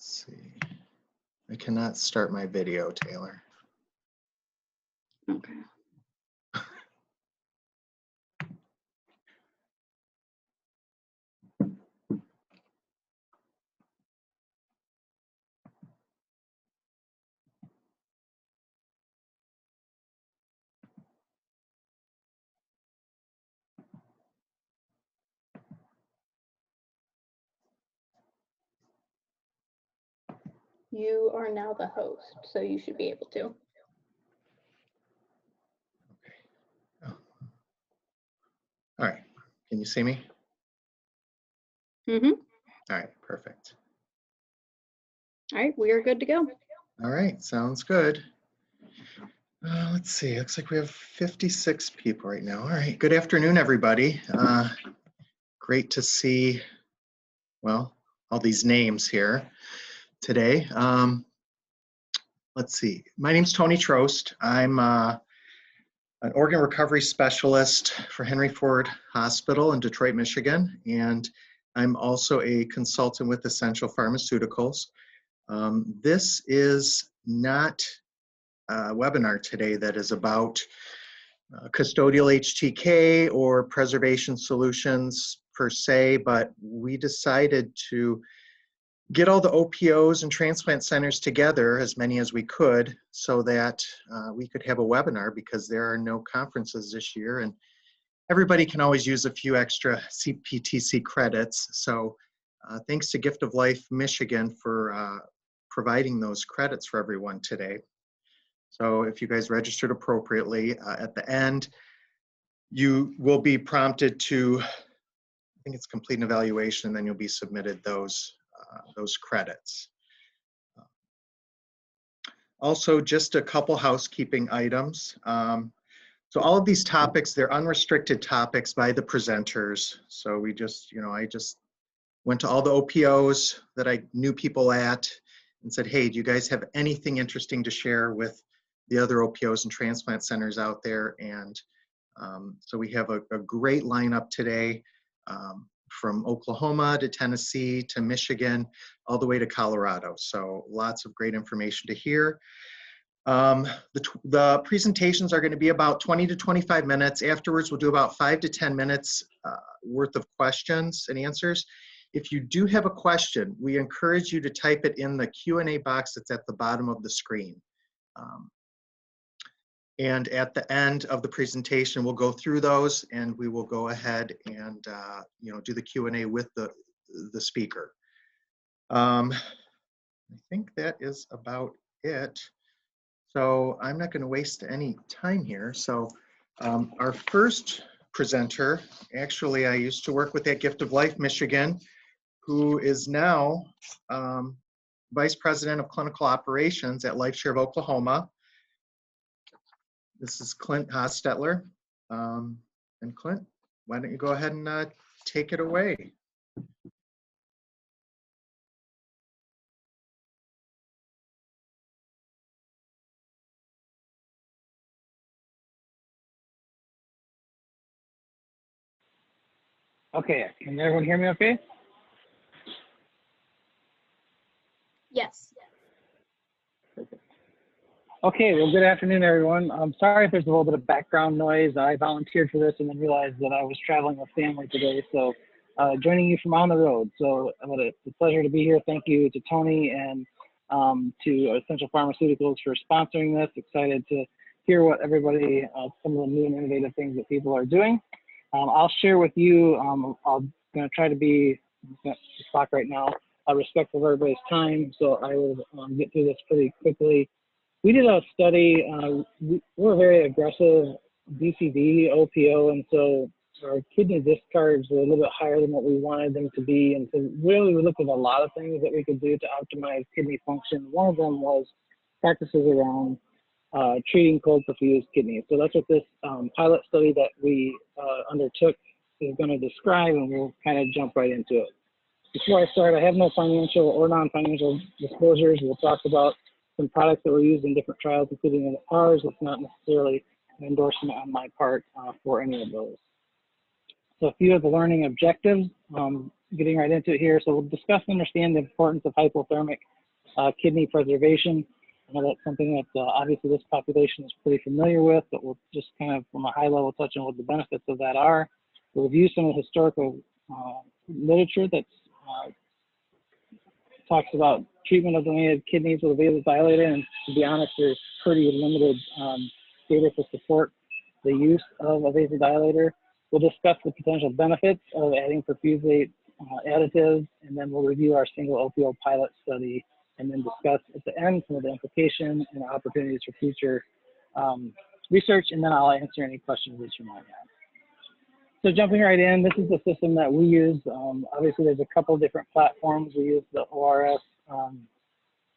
Let's see. I cannot start my video, Taylor. Okay. You are now the host, so you should be able to. Oh. All right. Can you see me? Mm-hmm. All right, perfect. All right, we are good to go. All right, sounds good. Let's see, looks like we have 56 people right now. All right, good afternoon, everybody. Great to see, well, all these names here today. Let's see, my name's Tony Trost. I'm an organ recovery specialist for Henry Ford Hospital in Detroit, Michigan, and I'm also a consultant with Essential Pharmaceuticals. This is not a webinar today that is about custodial HTK or preservation solutions per se, but we decided to get all the OPOs and transplant centers together, as many as we could, so that we could have a webinar because there are no conferences this year and everybody can always use a few extra CPTC credits. So thanks to Gift of Life Michigan for providing those credits for everyone today. So if you guys registered appropriately, at the end, you will be prompted to, I think it's complete an evaluation, and then you'll be submitted those credits. Also, just a couple housekeeping items. So all of these topics, they're unrestricted topics by the presenters. So we just, I just went to all the OPOs that I knew people at and said, hey, do you guys have anything interesting to share with the other OPOs and transplant centers out there? And so we have a great lineup today, from Oklahoma to Tennessee to Michigan, all the way to Colorado. So lots of great information to hear. The presentations are going to be about 20 to 25 minutes. Afterwards, we'll do about 5 to 10 minutes worth of questions and answers. If you do have a question, we encourage you to type it in the Q&A box that's at the bottom of the screen. And at the end of the presentation, we'll go through those and we will go ahead and do the Q&A with the speaker. I think that is about it. So I'm not going to waste any time here. So our first presenter, actually I used to work with at Gift of Life Michigan, who is now Vice President of Clinical Operations at LifeShare of Oklahoma. This is Clint Hostetler. And Clint, why don't you go ahead and take it away? Okay, can everyone hear me okay? Yes. Okay, well, good afternoon, everyone. I'm sorry if there's a little bit of background noise. I volunteered for this and then realized that I was traveling with family today, so joining you from on the road. So it's a pleasure to be here. Thank you to Tony and to Essential Pharmaceuticals for sponsoring this. Excited to hear what everybody, some of the new and innovative things that people are doing. I'll share with you, I'm going to try to be, the clock right now, respectful of everybody's time, so I will get through this pretty quickly. We did a study, we're a very aggressive DCD, OPO, and so our kidney discharge were a little bit higher than what we wanted them to be, and so really we looked at a lot of things that we could do to optimize kidney function. One of them was practices around treating cold perfused kidneys. So that's what this pilot study that we undertook is going to describe, and we'll kind of jump right into it. Before I start, I have no financial or non-financial disclosures. We'll talk about some products that were used in different trials, including ours. It's not necessarily an endorsement on my part for any of those. So a few of the learning objectives. getting right into it here. So we'll discuss and understand the importance of hypothermic kidney preservation. I know that's something that obviously this population is pretty familiar with, but we'll just kind of from a high level touch on what the benefits of that are. We'll review some of the historical literature that talks about treatment of donated kidneys with a vasodilator, and to be honest, there's pretty limited data to support the use of a vasodilator. We'll discuss the potential benefits of adding perfusate additives, and then we'll review our single opioid pilot study, and then discuss at the end some of the implications and opportunities for future research, and then I'll answer any questions that you might have. So jumping right in, this is the system that we use. Obviously, there's a couple different platforms. We use the ORS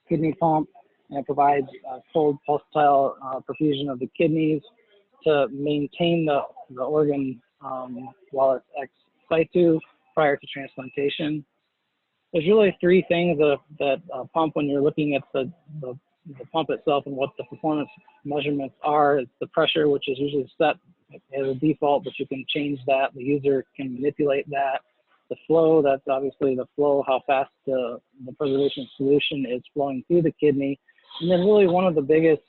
kidney pump, and it provides cold pulsatile perfusion of the kidneys to maintain the organ while it's ex situ prior to transplantation. There's really three things that pump when you're looking at the pump itself and what the performance measurements are. It's the pressure, which is usually set as a default, but you can change that. The user can manipulate that. The flow, that's obviously the flow, how fast the preservation solution is flowing through the kidney. And then really one of the biggest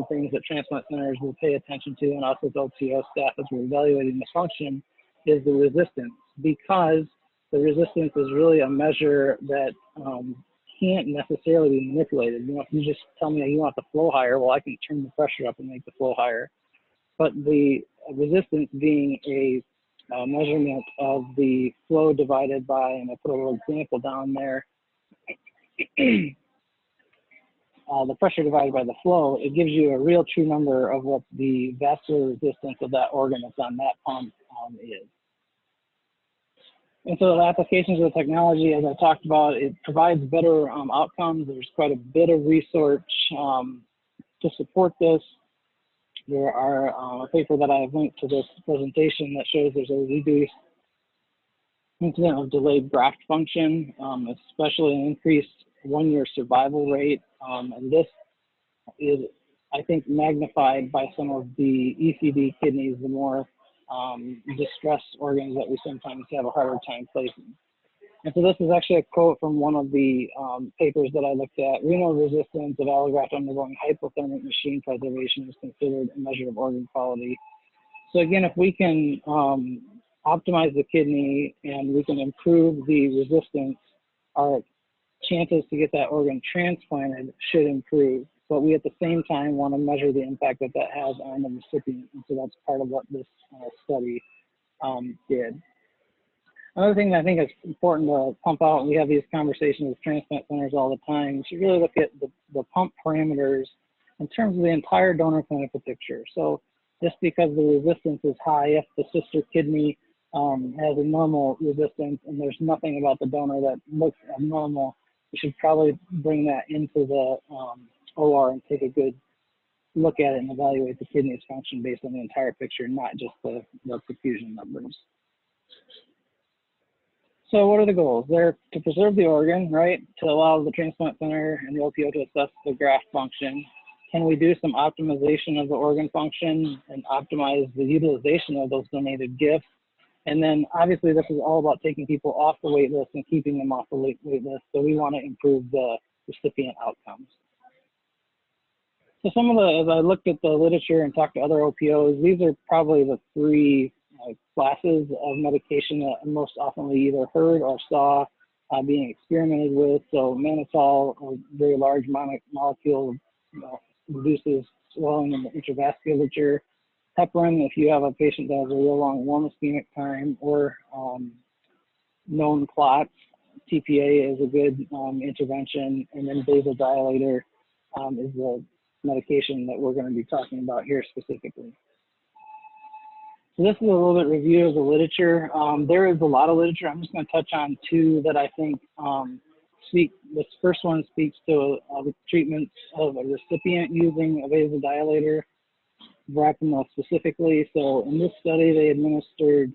things that transplant centers will pay attention to, and also as OPO staff as we're evaluating the function, is the resistance, because the resistance is really a measure that can't necessarily be manipulated. You know, if you just tell me you want the flow higher, well, I can turn the pressure up and make the flow higher. But the resistance being a measurement of the flow divided by, and I put a little example down there, the pressure divided by the flow, it gives you a real true number of what the vascular resistance of that organ that's on that pump is. And so the applications of the technology, as I talked about, it provides better outcomes. There's quite a bit of research to support this. There are a paper that I have linked to this presentation that shows there's a reduced incident of delayed graft function, especially an increased one-year survival rate. And this is, I think, magnified by some of the ECD kidneys, the more distressed organs that we sometimes have a harder time placing. And so this is actually a quote from one of the papers that I looked at. Renal resistance of allograft undergoing hypothermic machine preservation is considered a measure of organ quality. So again, if we can optimize the kidney and we can improve the resistance, our chances to get that organ transplanted should improve. But we at the same time want to measure the impact that that has on the recipient. And so that's part of what this study did. Another thing that I think is important to pump out, and we have these conversations with transplant centers all the time, is you really look at the pump parameters in terms of the entire donor clinical picture. So just because the resistance is high, if the sister kidney has a normal resistance and there's nothing about the donor that looks abnormal, we should probably bring that into the OR and take a good look at it and evaluate the kidney's function based on the entire picture, not just the perfusion numbers. So what are the goals? They're to preserve the organ, right? To allow the transplant center and the OPO to assess the graft function. Can we do some optimization of the organ function and optimize the utilization of those donated gifts? And then obviously this is all about taking people off the wait list and keeping them off the wait list. So we want to improve the recipient outcomes. So some of the, as I looked at the literature and talked to other OPOs, these are probably the three classes of medication that I'm most often either heard or saw being experimented with. So mannitol, a very large molecule, reduces swelling in the intravasculature. Heparin, if you have a patient that has a real long warm ischemic time, or known clots, TPA is a good intervention, and then vasodilator is the medication that we're going to be talking about here specifically. So this is a little bit review of the literature. There is a lot of literature. I'm just going to touch on two that I think speak. This first one speaks to the treatment of a recipient using a vasodilator, verapamil specifically. So in this study, they administered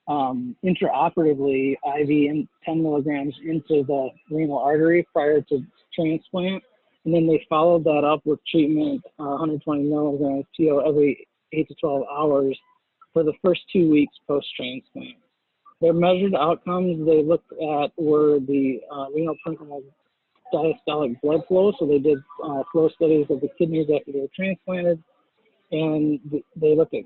intraoperatively IV 10 milligrams into the renal artery prior to transplant. And then they followed that up with treatment 120 milligrams PO every 8 to 12 hours for the first 2 weeks post-transplant. Their measured outcomes they looked at were the renal parenchymal diastolic blood flow. So they did flow studies of the kidneys after they were transplanted, and they looked at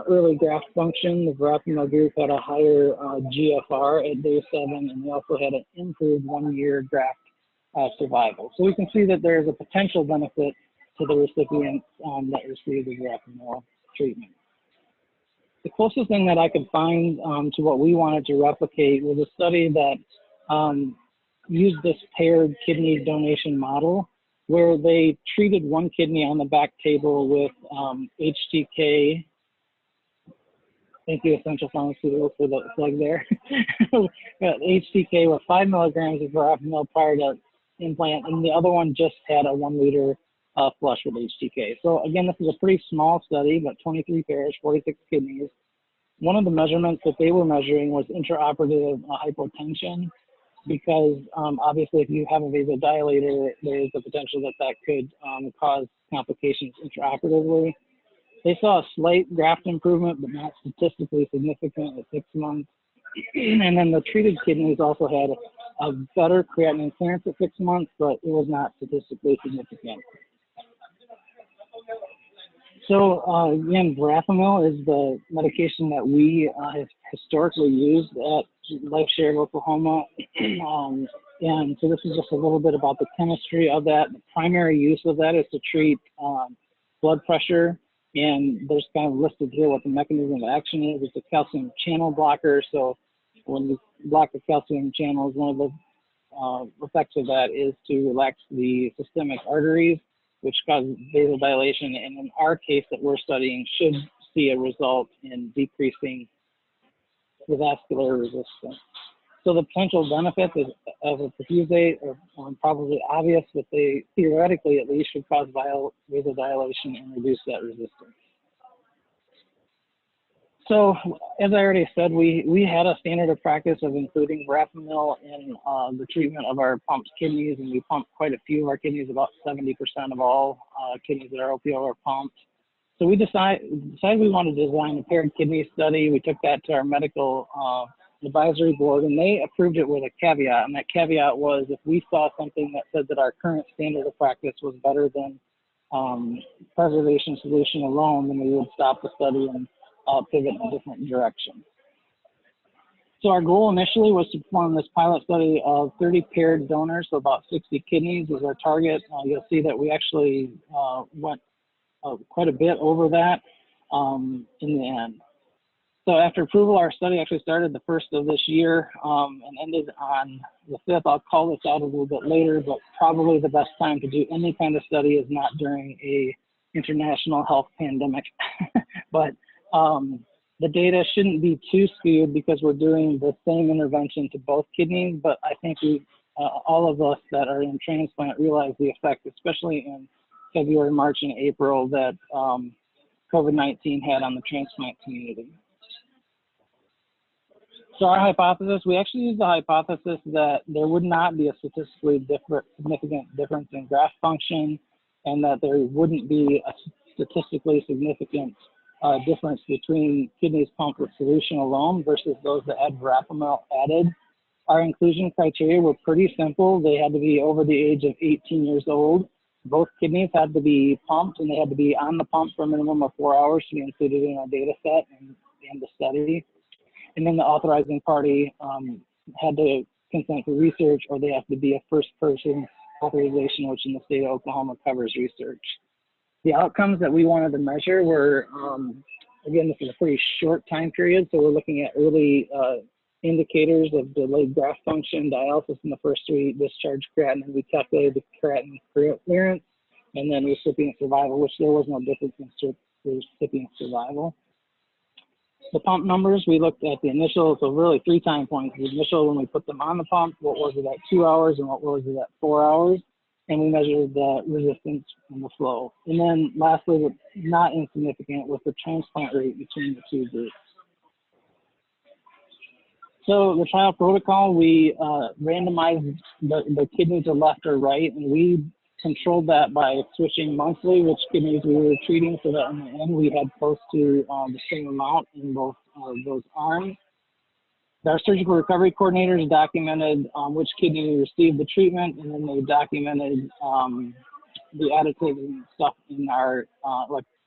early graft function. The verapamil group had a higher GFR at day 7, and they also had an improved 1-year graft survival. So we can see that there is a potential benefit to the recipients that received the verapamil treatment. The closest thing that I could find to what we wanted to replicate was a study that used this paired kidney donation model, where they treated one kidney on the back table with HTK. Thank you, Essential Pharmaceuticals, for the plug there. HTK with 5 milligrams of verapamil prior to implant, and the other one just had a 1 liter flush with HTK. So again, this is a pretty small study, but 23 pairs, 46 kidneys. One of the measurements that they were measuring was intraoperative hypotension, because obviously if you have a vasodilator, there is the potential that that could cause complications intraoperatively. They saw a slight graft improvement, but not statistically significant at 6 months. And then the treated kidneys also had a better creatinine clearance at 6 months, but it was not statistically significant. So again, verapamil is the medication that we have historically used at LifeShare of Oklahoma. And so this is just a little bit about the chemistry of that. The primary use of that is to treat blood pressure. And there's kind of listed here what the mechanism of action is. It's a calcium channel blocker. So when you block the calcium channels, one of the effects of that is to relax the systemic arteries, which causes vasodilation, and in our case that we're studying should see a result in decreasing the vascular resistance. So the potential benefits of a perfusate are probably obvious, but they theoretically at least should cause vasodilation and reduce that resistance. So as I already said, we had a standard of practice of including verapamil in the treatment of our pumped kidneys, and we pumped quite a few of our kidneys. About 70% of all kidneys that are OPO are pumped. So we decided we wanted to design a paired kidney study. We took that to our medical advisory board, and they approved it with a caveat. And that caveat was if we saw something that said that our current standard of practice was better than preservation solution alone, then we would stop the study and pivot in a different direction. So our goal initially was to perform this pilot study of 30 paired donors, so about 60 kidneys was our target. You'll see that we actually went quite a bit over that in the end. So after approval, our study actually started the 1st of this year and ended on the 5th. I'll call this out a little bit later, but probably the best time to do any kind of study is not during a international health pandemic. But the data shouldn't be too skewed because we're doing the same intervention to both kidneys, but I think all of us that are in transplant realize the effect, especially in February, March, and April, that COVID-19 had on the transplant community. So our hypothesis, we actually used the hypothesis that there would not be a statistically significant difference in graft function, and that there wouldn't be a statistically significant difference between kidneys pumped with solution alone versus those that had verapamil added. Our inclusion criteria were pretty simple. They had to be over the age of 18 years old. Both kidneys had to be pumped, and they had to be on the pump for a minimum of 4 hours to be included in our data set and the study. And then the authorizing party had to consent for research, or they have to be a first person authorization, which in the state of Oklahoma covers research. The outcomes that we wanted to measure were, again, this is a pretty short time period, so we're looking at early indicators of delayed graft function, dialysis in the first 3, discharge creatinine. We calculated the creatinine clearance, and then recipient survival, which there was no difference in recipient survival. The pump numbers, we looked at the initial, so really 3 time points. The initial when we put them on the pump, what was it at 2 hours, and what was it at 4 hours? And we measured the resistance and the flow. And then lastly, but not insignificant, was the transplant rate between the 2 groups. So the trial protocol, we randomized the kidney to left or right, and we controlled that by switching monthly which kidneys we were treating, so that in the end we had close to the same amount in both of those arms. Our surgical recovery coordinators documented which kidney received the treatment, and then they documented the additives and stuff in our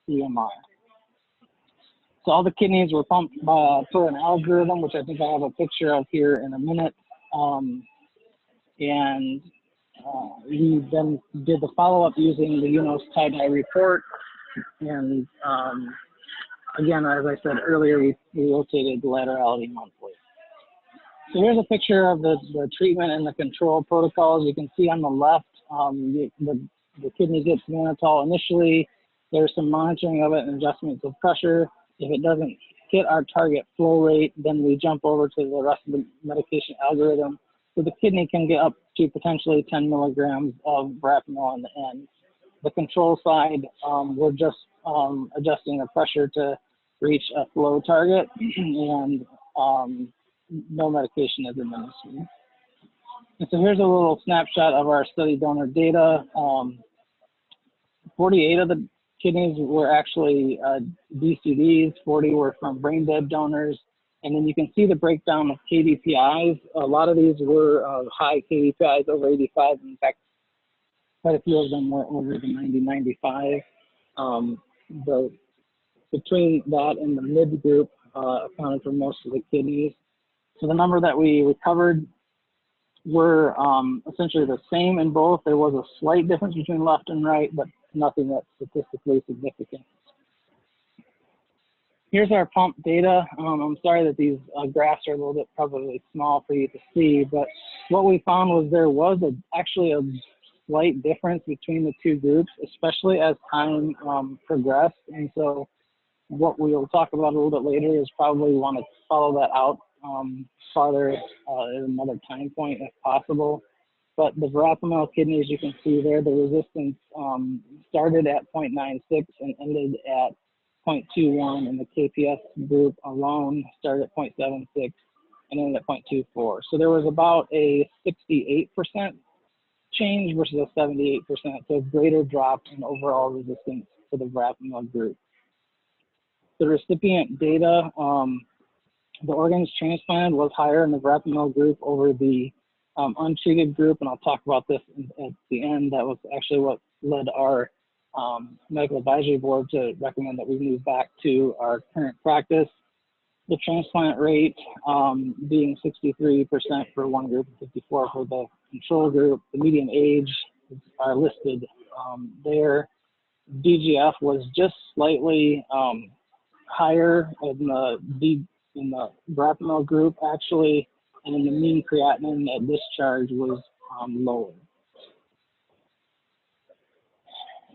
EMR. So all the kidneys were pumped per an algorithm, which I think I have a picture of here in a minute. And we then did the follow-up using the UNOS tie-dye report. And again, as I said earlier, we rotated the laterality monthly. So here's a picture of the treatment and the control protocols. You can see on the left, the kidney gets mannitol initially. There's some monitoring of it and adjustments of pressure. If it doesn't hit our target flow rate, then we jump over to the rest of the medication algorithm. So the kidney can get up to potentially 10 milligrams of verapamil in the end. The control side, we're just adjusting the pressure to reach a flow target, and no medication is administered. And so here's a little snapshot of our study donor data. 48 of the kidneys were actually DCDs, 40 were from brain dead donors. And then you can see the breakdown of KDPIs. A lot of these were high KDPIs, over 85. In fact, quite a few of them were over the 90, 95. Between that and the mid group accounted for most of the kidneys. So the number that we recovered were essentially the same in both. There was a slight difference between left and right, but nothing that's statistically significant. Here's our pump data. I'm sorry that these graphs are a little bit probably small for you to see, but what we found was there was actually a slight difference between the two groups, especially as time progressed. And so what we will talk about a little bit later is probably want to follow that out farther at another time point if possible. But the verapamil kidneys, you can see there, the resistance started at 0.96 and ended at 0.21, and the KPS group alone started at 0.76 and ended at 0.24. So there was about a 68% change versus a 78%, so a greater drop in overall resistance for the verapamil group. The recipient data, the organs transplanted was higher in the verapamil group over the untreated group, and I'll talk about this at the end. That was actually what led our medical advisory board to recommend that we move back to our current practice. The transplant rate being 63% for one group and 54% for the control group. The median age are listed there. DGF was just slightly higher in the verapamil group actually, and then the mean creatinine at discharge was lower.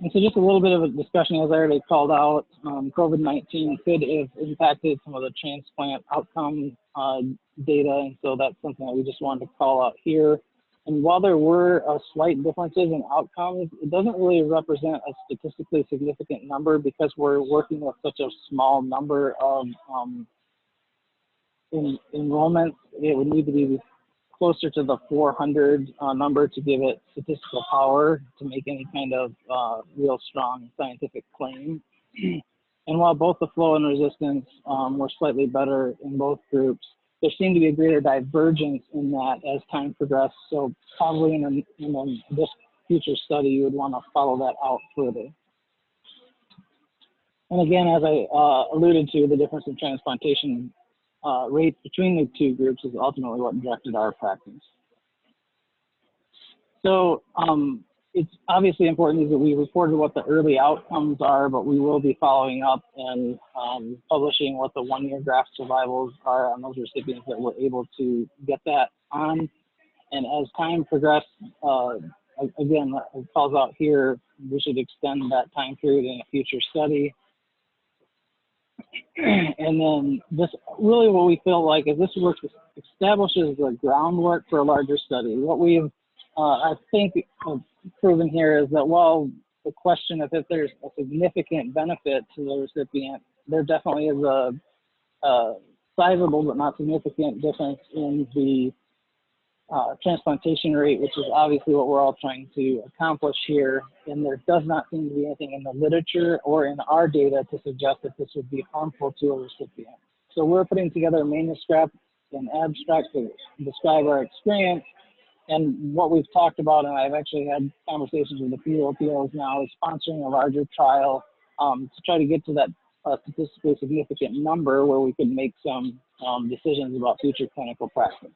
And so just a little bit of a discussion, as I already called out, COVID-19 could have impacted some of the transplant outcome data, and so that's something that we just wanted to call out here. And while there were slight differences in outcomes, it doesn't really represent a statistically significant number because we're working with such a small number of enrollments. It would need to be closer to the 400 number to give it statistical power to make any kind of real strong scientific claim. And while both the flow and resistance were slightly better in both groups, there seemed to be a greater divergence in that as time progressed. So probably in this future study, you would want to follow that out further. And again, as I alluded to, the difference in transplantation rates between the two groups is ultimately what directed our practice. So it's obviously important that we reported what the early outcomes are, but we will be following up and publishing what the one-year graft survivals are on those recipients that were able to get that on. And as time progressed, again, it calls out here, we should extend that time period in a future study. And then this really what we feel like is this work establishes the groundwork for a larger study. What we've, I think, proven here is that while the question of if there's a significant benefit to the recipient, there definitely is a sizable but not significant difference in the transplantation rate, which is obviously what we're all trying to accomplish here. And there does not seem to be anything in the literature or in our data to suggest that this would be harmful to a recipient. So we're putting together a manuscript an abstract to describe our experience. And what we've talked about, and I've actually had conversations with a few OPOs now, is sponsoring a larger trial to try to get to that statistically significant number where we can make some decisions about future clinical practice.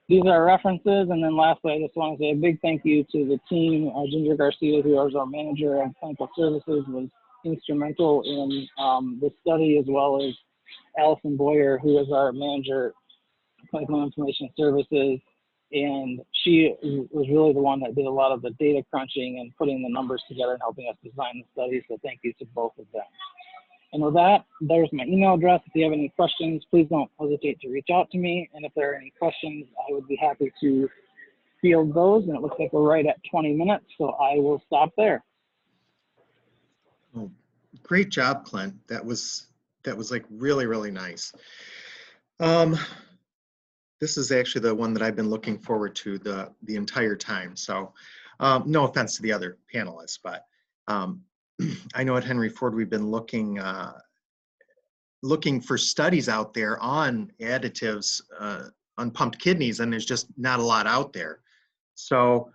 These are references, and then lastly, I just want to say a big thank you to the team. Ginger Garcia, who is our manager of clinical services, was instrumental in this study, as well as Allison Boyer, who is our manager of clinical information services. And she was really the one that did a lot of the data crunching and putting the numbers together and helping us design the study. So thank you to both of them. And with that, there's my email address. If you have any questions, please don't hesitate to reach out to me. And if there are any questions, I would be happy to field those. And it looks like we're right at 20 minutes, so I will stop there. Oh, great job, Clint. That was like really, really nice. This is actually the one that I've been looking forward to the entire time. So no offense to the other panelists, but I know at Henry Ford we've been looking for studies out there on additives on pumped kidneys, and there's just not a lot out there. So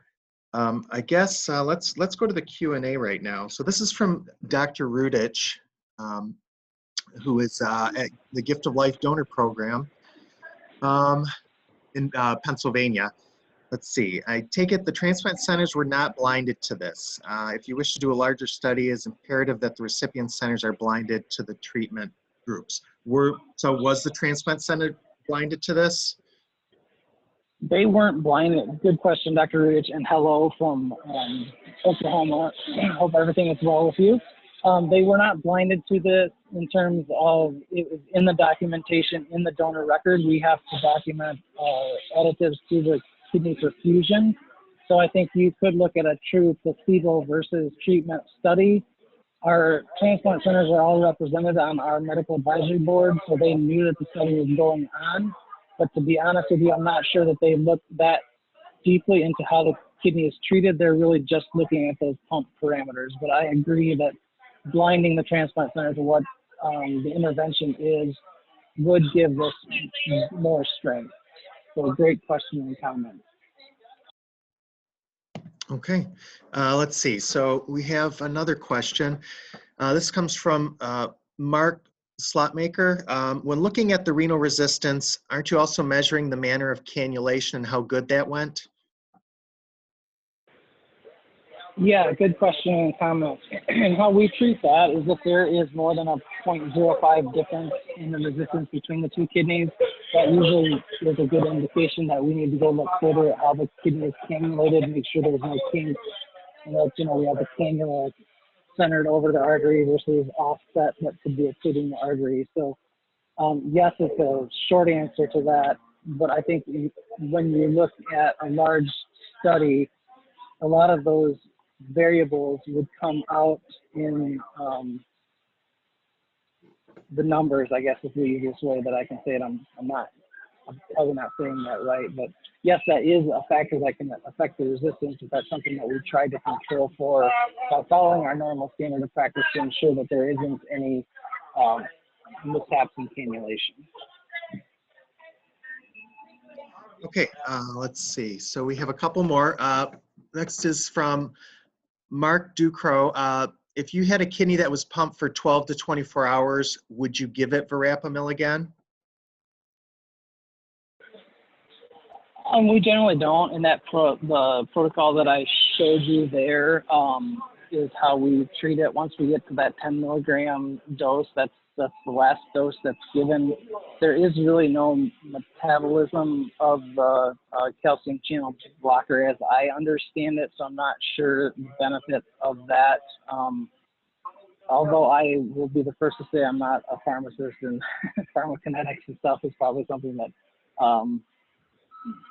I guess let's go to the Q&A right now. So this is from Dr. Rudich, who is at the Gift of Life Donor Program in Pennsylvania. Let's see, I take it the transplant centers were not blinded to this. If you wish to do a larger study, it's imperative that the recipient centers are blinded to the treatment groups. So was the transplant center blinded to this? They weren't blinded. Good question, Dr. Rudich, and hello from Oklahoma. Hope everything is well with you. They were not blinded to this in terms of it was in the documentation in the donor record. We have to document additives to the kidney perfusion. So I think you could look at a true placebo versus treatment study. Our transplant centers are all represented on our medical advisory board, so they knew that the study was going on. But to be honest with you, I'm not sure that they looked that deeply into how the kidney is treated. They're really just looking at those pump parameters. But I agree that blinding the transplant center to what the intervention is would give this more strength. So great question and comment. Okay, let's see. So we have another question. This comes from Mark Slotmaker. When looking at the renal resistance, aren't you also measuring the manner of cannulation and how good that went? Yeah, good question and comment. And how we treat that is if there is more than a 0.05 difference in the resistance between the two kidneys, that usually is a good indication that we need to go look further at how the kidney is cannulated, make sure there's no kink, and that, you know, we have the cannula centered over the artery versus offset that could be occluding the artery. So yes, it's a short answer to that, but I think when you look at a large study, a lot of those variables would come out in the numbers, I guess is the easiest way that I can say it. I'm probably not saying that right, but yes, that is a factor that can affect the resistance. But that's something that we tried to control for by following our normal standard of practice to ensure that there isn't any mishaps in cannulation. Okay, let's see. So we have a couple more. Next is from Mark Ducrow. If you had a kidney that was pumped for 12 to 24 hours, would you give it verapamil again? We generally don't, and that the protocol that I showed you there is how we treat it. Once we get to that 10 milligram dose, that's the last dose that's given. There is really no metabolism of the calcium channel blocker as I understand it, so I'm not sure the benefit of that. Although I will be the first to say I'm not a pharmacist, and pharmacokinetics and stuff is probably something that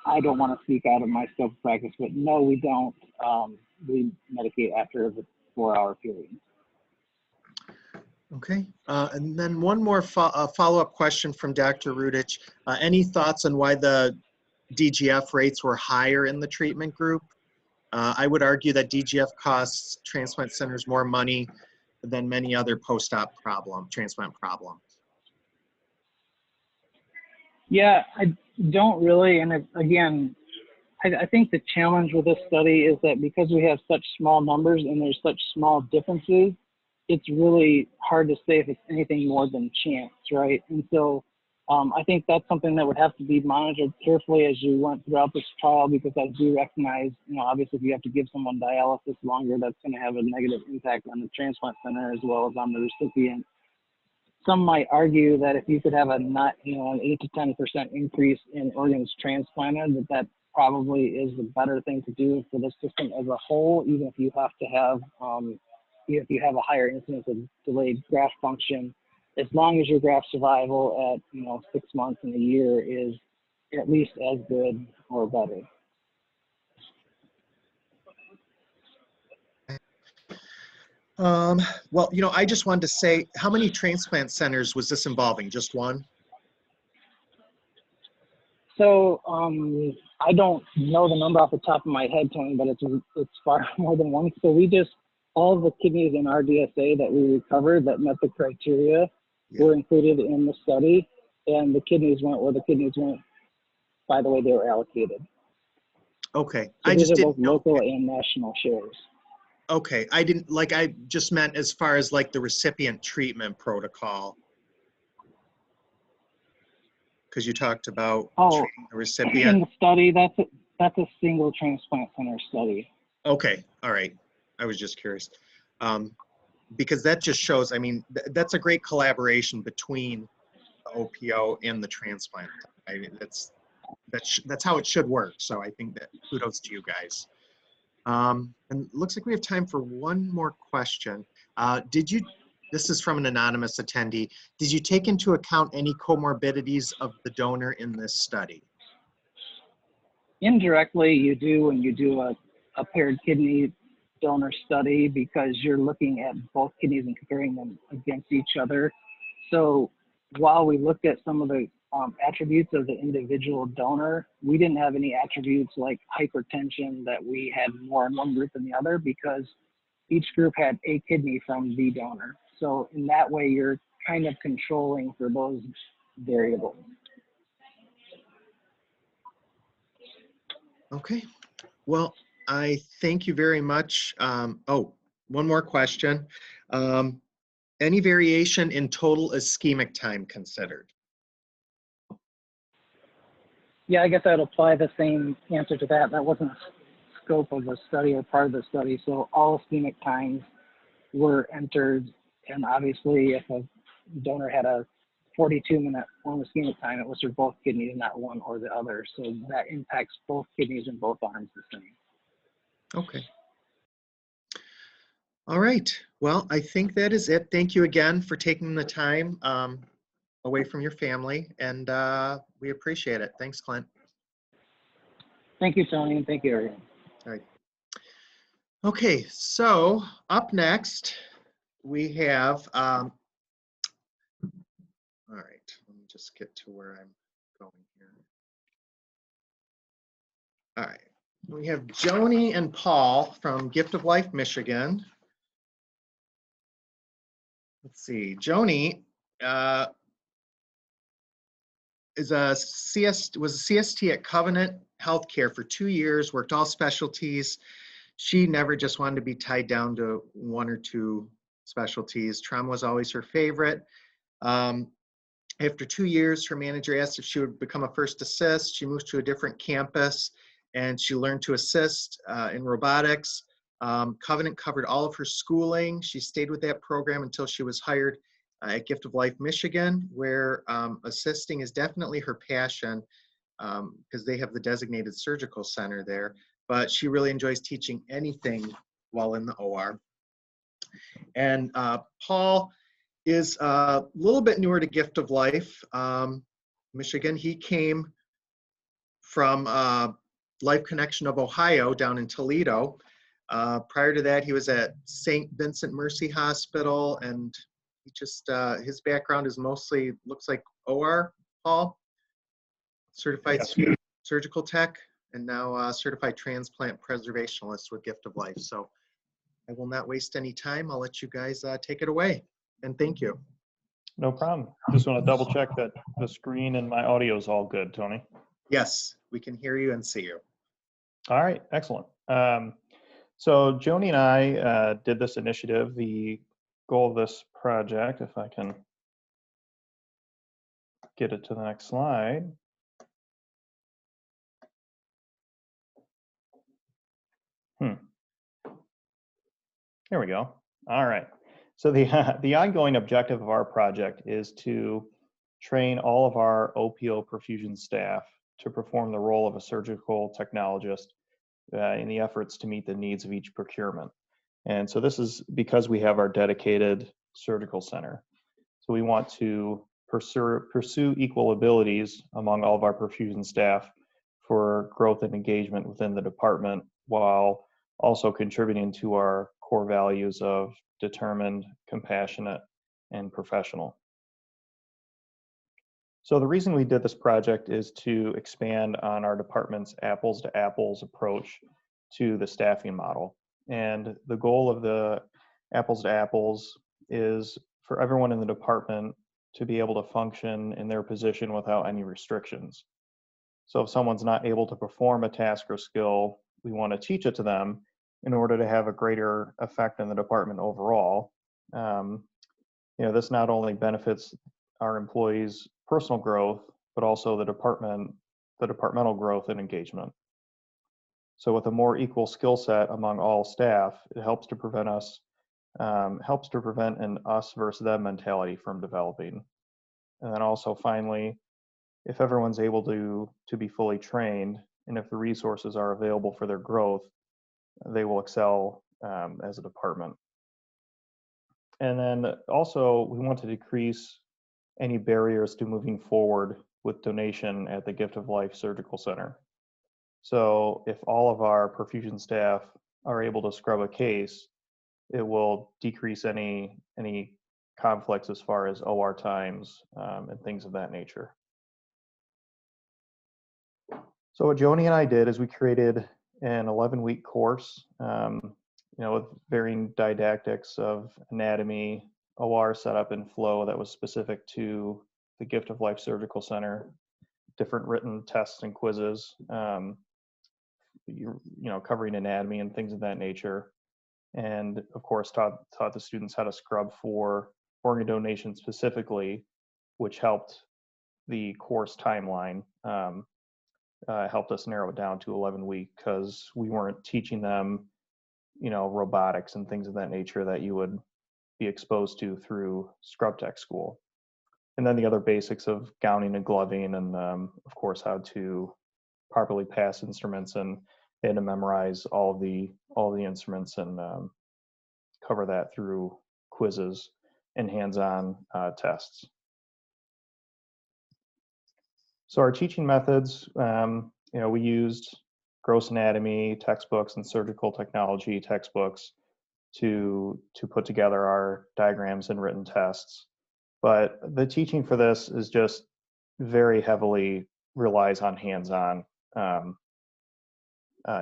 I don't want to speak out of my scope of practice, but no, we don't. We medicate after the 4-hour period. Okay, and then one more follow-up question from Dr. Rudich. Any thoughts on why the DGF rates were higher in the treatment group? I would argue that DGF costs transplant centers more money than many other post-op transplant problems. Yeah, I don't really. And again, I think the challenge with this study is that because we have such small numbers and there's such small differences, it's really hard to say if it's anything more than chance, right? And so I think that's something that would have to be monitored carefully as you went throughout this trial, because I do recognize, obviously if you have to give someone dialysis longer, that's going to have a negative impact on the transplant center as well as on the recipient. Some might argue that if you could have an 8 to 10% increase in organs transplanted, that probably is the better thing to do for the system as a whole, even if you have to have, if you have a higher incidence of delayed graft function, as long as your graft survival at 6 months and a year is at least as good or better. Well, I just wanted to say, how many transplant centers was this involving? Just one? So I don't know the number off the top of my head, Tony, but it's far more than one. So all of the kidneys in our DSA that we recovered that met the criteria were included in the study, and the kidneys went where the kidneys went by the way they were allocated. Okay. So I these just are didn't both local and national shares. Okay. I just meant as far as like the recipient treatment protocol. Because you talked about treating the recipient. In the study, that's a single transplant center study. Okay. All right. I was just curious. Because that just shows, that's a great collaboration between the OPO and the transplant. That's how it should work. So I think that kudos to you guys. And it looks like we have time for one more question. This is from an anonymous attendee, did you take into account any comorbidities of the donor in this study? Indirectly, you do when you do a paired kidney donor study, because you're looking at both kidneys and comparing them against each other. So while we looked at some of the attributes of the individual donor, we didn't have any attributes like hypertension that we had more in one group than the other, because each group had a kidney from the donor. So in that way, you're kind of controlling for those variables. Okay. Well, I thank you very much. One more question. Any variation in total ischemic time considered? Yeah, I guess I'd apply the same answer to that. That wasn't a scope of the study or part of the study. So all ischemic times were entered, and obviously if a donor had a 42-minute warm ischemic time, it was for both kidneys, not one or the other. So that impacts both kidneys and both arms the same. Okay. All right. Well, I think that is it. Thank you again for taking the time away from your family, and we appreciate it. Thanks, Clint. Thank you, Tony, and thank you, everyone. All right. Okay, so up next, we have, all right, let me just get to where I'm going here. All right, we have Joni and Paul from Gift of Life, Michigan. Let's see, Joni was a CST at Covenant Healthcare for 2 years, worked all specialties. She never just wanted to be tied down to one or two specialties. Trauma was always her favorite. After 2 years, her manager asked if she would become a first assist. She moved to a different campus and she learned to assist in robotics. Covenant covered all of her schooling. She stayed with that program until she was hired at Gift of Life, Michigan, where assisting is definitely her passion because they have the designated surgical center there. But she really enjoys teaching anything while in the OR. And Paul is a little bit newer to Gift of Life, Michigan. He came from Life Connection of Ohio down in Toledo. Prior to that, he was at St. Vincent Mercy Hospital, and he just, his background is mostly, looks like OR, Paul, certified surgical tech, and now certified transplant preservationalist with Gift of Life. So I will not waste any time. I'll let you guys take it away. And thank you. No problem. Just want to double check that the screen and my audio is all good, Tony. Yes, we can hear you and see you. All right, excellent. So Joni and I did this initiative. The goal of this project, if I can get it to the next slide. Here we go. All right. So the ongoing objective of our project is to train all of our OPO perfusion staff to perform the role of a surgical technologist in the efforts to meet the needs of each procurement. And so this is because we have our dedicated surgical center. So we want to pursue equal abilities among all of our perfusion staff for growth and engagement within the department, while also contributing to our core values of determined, compassionate, and professional. So the reason we did this project is to expand on our department's apples to apples approach to the staffing model. And the goal of the apples to apples is for everyone in the department to be able to function in their position without any restrictions. So if someone's not able to perform a task or skill, we want to teach it to them in order to have a greater effect in the department overall. This not only benefits our employees' personal growth, but also the departmental growth and engagement. So with a more equal skill set among all staff, it helps to prevent an us versus them mentality from developing. And then also finally, if everyone's able to be fully trained, and if the resources are available for their growth, they will excel as a department. And then also, we want to decrease any barriers to moving forward with donation at the Gift of Life Surgical Center. So if all of our perfusion staff are able to scrub a case, it will decrease any conflicts as far as OR times and things of that nature. So what Joni and I did is we created an 11-week course, with varying didactics of anatomy, OR setup and flow that was specific to the Gift of Life Surgical Center, different written tests and quizzes, covering anatomy and things of that nature. And of course, taught the students how to scrub for organ donation specifically, which helped the course timeline. Helped us narrow it down to 11 weeks because we weren't teaching them, robotics and things of that nature that you would be exposed to through scrub tech school. And then the other basics of gowning and gloving, and of course how to properly pass instruments, and they had to memorize all the instruments and cover that through quizzes and hands-on tests. So our teaching methods, we used gross anatomy textbooks and surgical technology textbooks to put together our diagrams and written tests. But the teaching for this is just very heavily relies on hands-on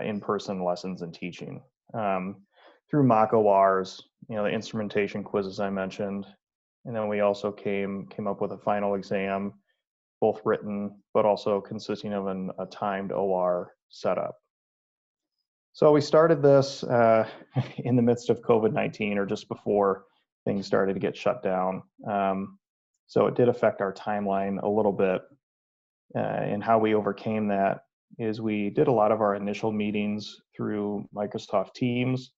in-person lessons and teaching. Through mock ORs, the instrumentation quizzes I mentioned, and then we also came up with a final exam, both written, but also consisting of a timed OR setup. So we started this in the midst of COVID-19, or just before things started to get shut down. So it did affect our timeline a little bit. And how we overcame that is we did a lot of our initial meetings through Microsoft Teams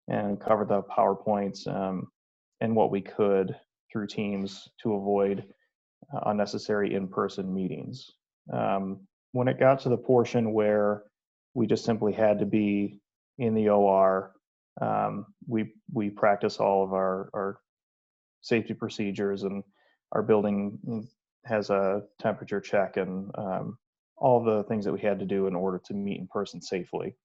and covered the PowerPoints and what we could through Teams to avoid unnecessary in-person meetings. When it got to the portion where we just simply had to be in the OR, we practice all of our safety procedures, and our building has a temperature check and all the things that we had to do in order to meet in person safely.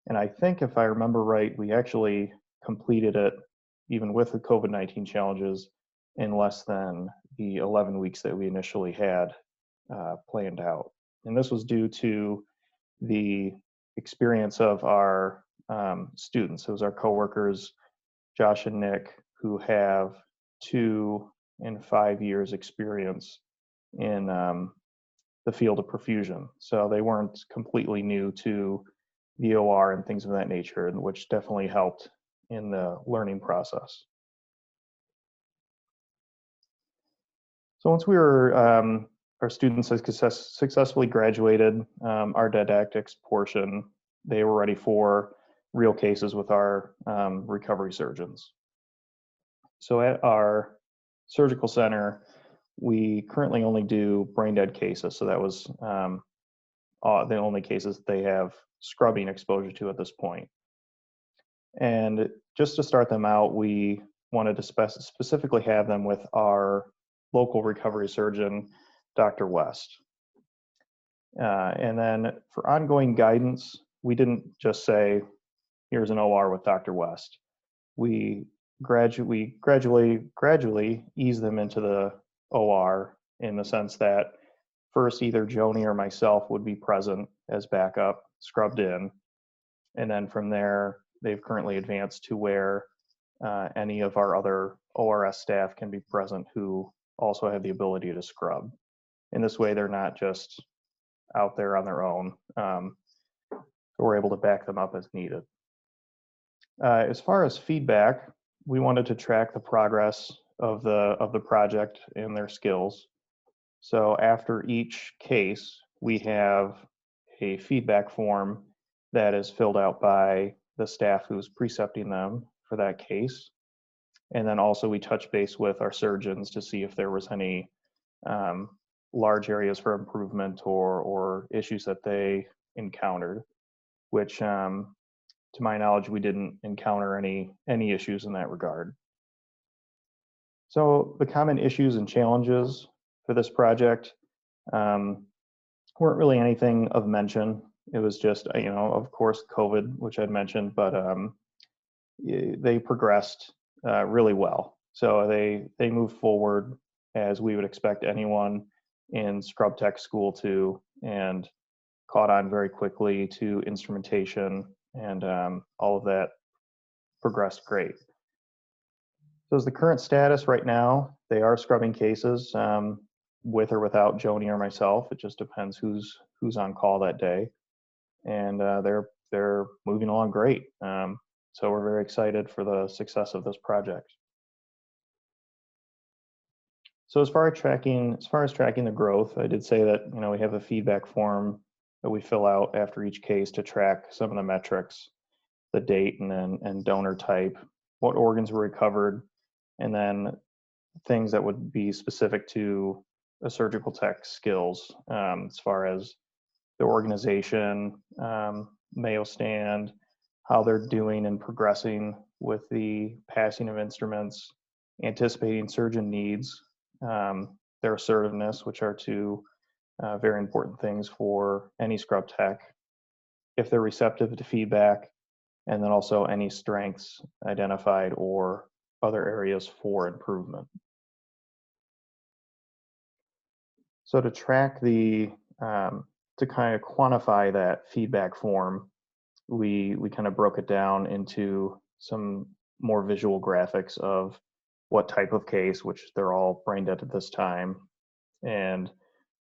And I think if I remember right, we actually completed it, even with the COVID-19 challenges, in less than the 11 weeks that we initially had planned out. And this was due to the experience of our students. It was our coworkers, Josh and Nick, who have two and 5 years experience in the field of perfusion. So they weren't completely new to the OR and things of that nature, which definitely helped in the learning process. So once we were, our students had successfully graduated our didactics portion, they were ready for real cases with our recovery surgeons. So at our surgical center, we currently only do brain dead cases. So that was the only cases they have scrubbing exposure to at this point. And just to start them out, we wanted to specifically have them with our local recovery surgeon, Dr. West. And then for ongoing guidance, we didn't just say, here's an OR with Dr. West. We gradually ease them into the OR in the sense that first either Joni or myself would be present as backup, scrubbed in. And then from there, they've currently advanced to where any of our other ORS staff can be present who also have the ability to scrub. In this way, they're not just out there on their own. We're able to back them up as needed. As far as feedback, we wanted to track the progress of the project and their skills. So after each case, we have a feedback form that is filled out by the staff who's precepting them for that case. And then also we touch base with our surgeons to see if there was any large areas for improvement or issues that they encountered, which to my knowledge, we didn't encounter any issues in that regard. So the common issues and challenges for this project weren't really anything of mention. It was just, of course, COVID, which I'd mentioned, but they progressed really well. So they moved forward as we would expect anyone in scrub tech school to, and caught on very quickly to instrumentation, and all of that progressed great. So as the current status right now, they are scrubbing cases with or without Joni or myself. It just depends who's on call that day, and they're moving along great. So we're very excited for the success of this project. So as far as tracking the growth, I did say that we have a feedback form that we fill out after each case to track some of the metrics, the date and donor type, what organs were recovered, and then things that would be specific to a surgical tech skills as far as the organization, Mayo stand, how they're doing and progressing with the passing of instruments, anticipating surgeon needs, their assertiveness, which are two very important things for any scrub tech, if they're receptive to feedback, and then also any strengths identified or other areas for improvement. So to track to kind of quantify that feedback form, we kind of broke it down into some more visual graphics of what type of case, which they're all brain dead at this time, and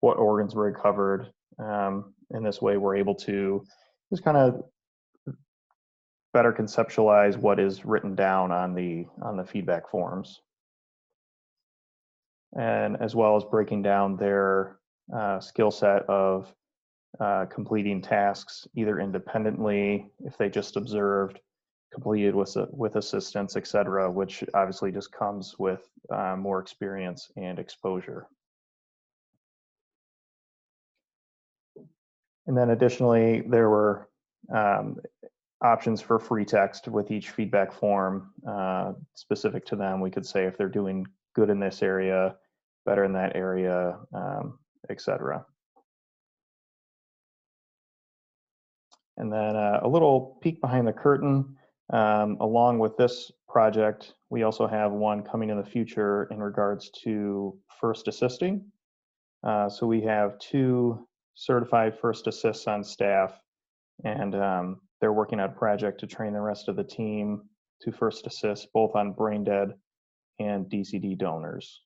what organs were recovered. In this way, we're able to just kind of better conceptualize what is written down on the feedback forms, and as well as breaking down their skill set of completing tasks either independently, if they just observed, completed with assistance, etc., which obviously just comes with more experience and exposure. And then additionally, there were options for free text with each feedback form specific to them. We could say if they're doing good in this area, better in that area, etc. And then a little peek behind the curtain. Along with this project, we also have one coming in the future in regards to first assisting. So we have 2 certified first assists on staff, and they're working on a project to train the rest of the team to first assist both on brain dead and DCD donors.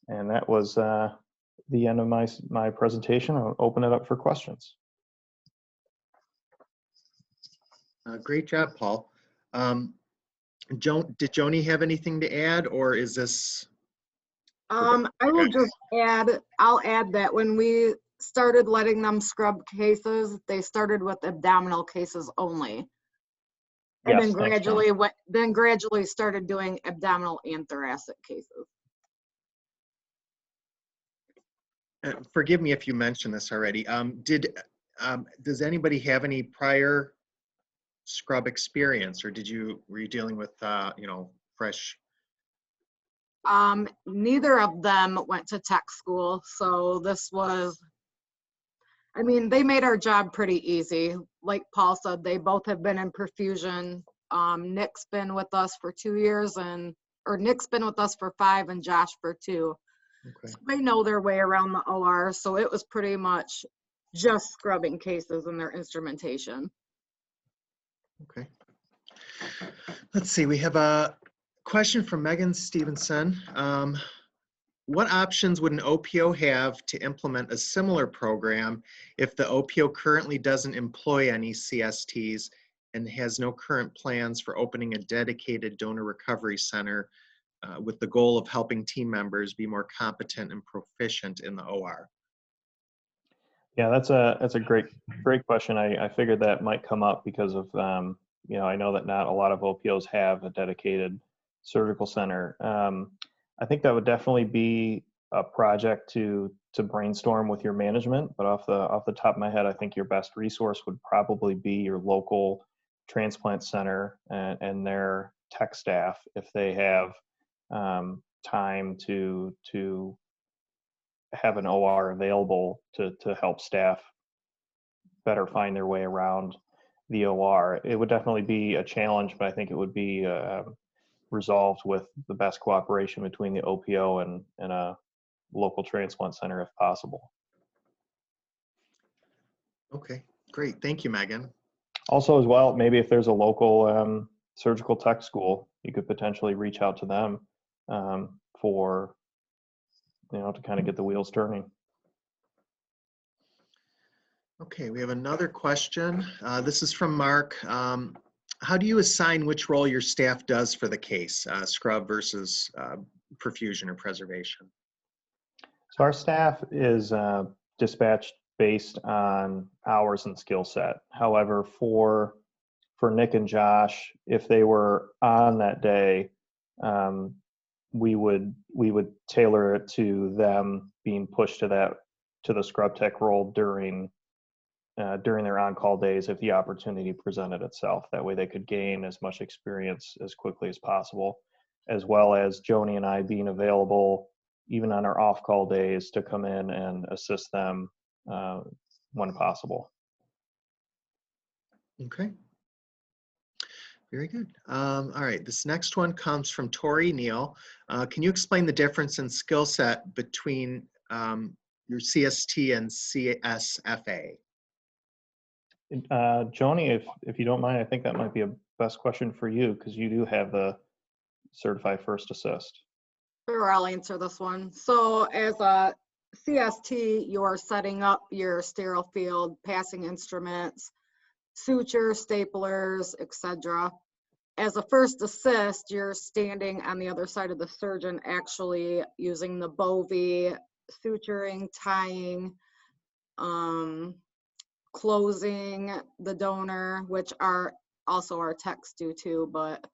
And that was the end of my presentation. I'll open it up for questions. Great job, Paul. Did Joni have anything to add, or is this? I will just add, I'll add that when we started letting them scrub cases, they started with abdominal cases only. And Yes, thanks, Jen. then gradually started doing abdominal and thoracic cases. Forgive me if you mentioned this already. Does anybody have any prior scrub experience, or were you dealing with fresh? Neither of them went to tech school, so this was, I mean, they made our job pretty easy. Like Paul said, they both have been in perfusion. Nick's been with us for 2 years, or Nick's been with us for 5 and Josh for 2. Okay. So they know their way around the OR, so it was pretty much just scrubbing cases and their instrumentation. Okay. Let's see, we have a question from Megan Stevenson. What options would an OPO have to implement a similar program if the OPO currently doesn't employ any CSTs and has no current plans for opening a dedicated donor recovery center with the goal of helping team members be more competent and proficient in the OR? Yeah, that's a great question. I figured that might come up because of I know that not a lot of OPOs have a dedicated surgical center. I think that would definitely be a project to brainstorm with your management. But off the top of my head, I think your best resource would probably be your local transplant center and their tech staff, if they have time to have an OR available to help staff better find their way around the OR. It would definitely be a challenge, but I think it would be resolved with the best cooperation between the OPO and a local transplant center if possible. Okay, great. Thank you, Megan. Also, as well, maybe if there's a local surgical tech school, you could potentially reach out to them for to kind of get the wheels turning. Okay, we have another question. This is from Mark. How do you assign which role your staff does for the case, scrub versus perfusion or preservation? So our staff is dispatched based on hours and skill set. However, for Nick and Josh, if they were on that day, we would tailor it to them being pushed to the scrub tech role during their on-call days if the opportunity presented itself. That way they could gain as much experience as quickly as possible, as well as Joni and I being available even on our off-call days to come in and assist them when possible. Okay. Very good. All right, this next one comes from Tori Neal. Can you explain the difference in skill set between your CST and CSFA? Joni, if you don't mind, I think that might be a best question for you because you do have the certified first assist. Sure, I'll answer this one. So as a CST, you're setting up your sterile field, passing instruments, suture, staplers, etc. As a first assist, you're standing on the other side of the surgeon, actually using the bovie, suturing, tying, closing the donor, which are also our techs do too, but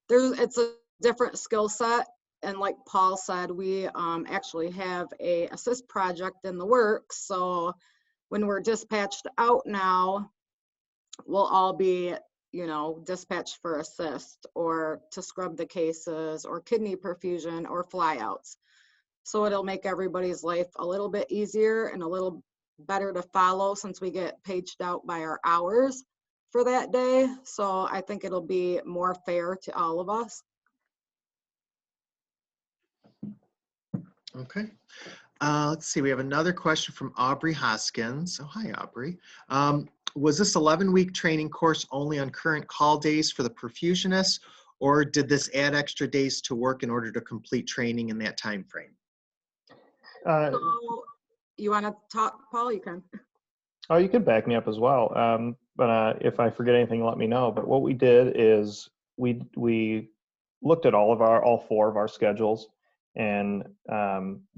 it's a different skill set. And like Paul said, we actually have a assist project in the works. So when we're dispatched out now, we'll all be, dispatched for assist or to scrub the cases or kidney perfusion or flyouts. So it'll make everybody's life a little bit easier and a little better to follow since we get paged out by our hours for that day. So I think it'll be more fair to all of us. Okay. Let's see, we have another question from Aubrey Hoskins. Oh, hi, Aubrey. Was this 11-week training course only on current call days for the perfusionists, or did this add extra days to work in order to complete training in that time frame? So you want to talk, Paul? You can. Oh, you could back me up as well. But if I forget anything, let me know. But what we did is we looked at all four of our schedules and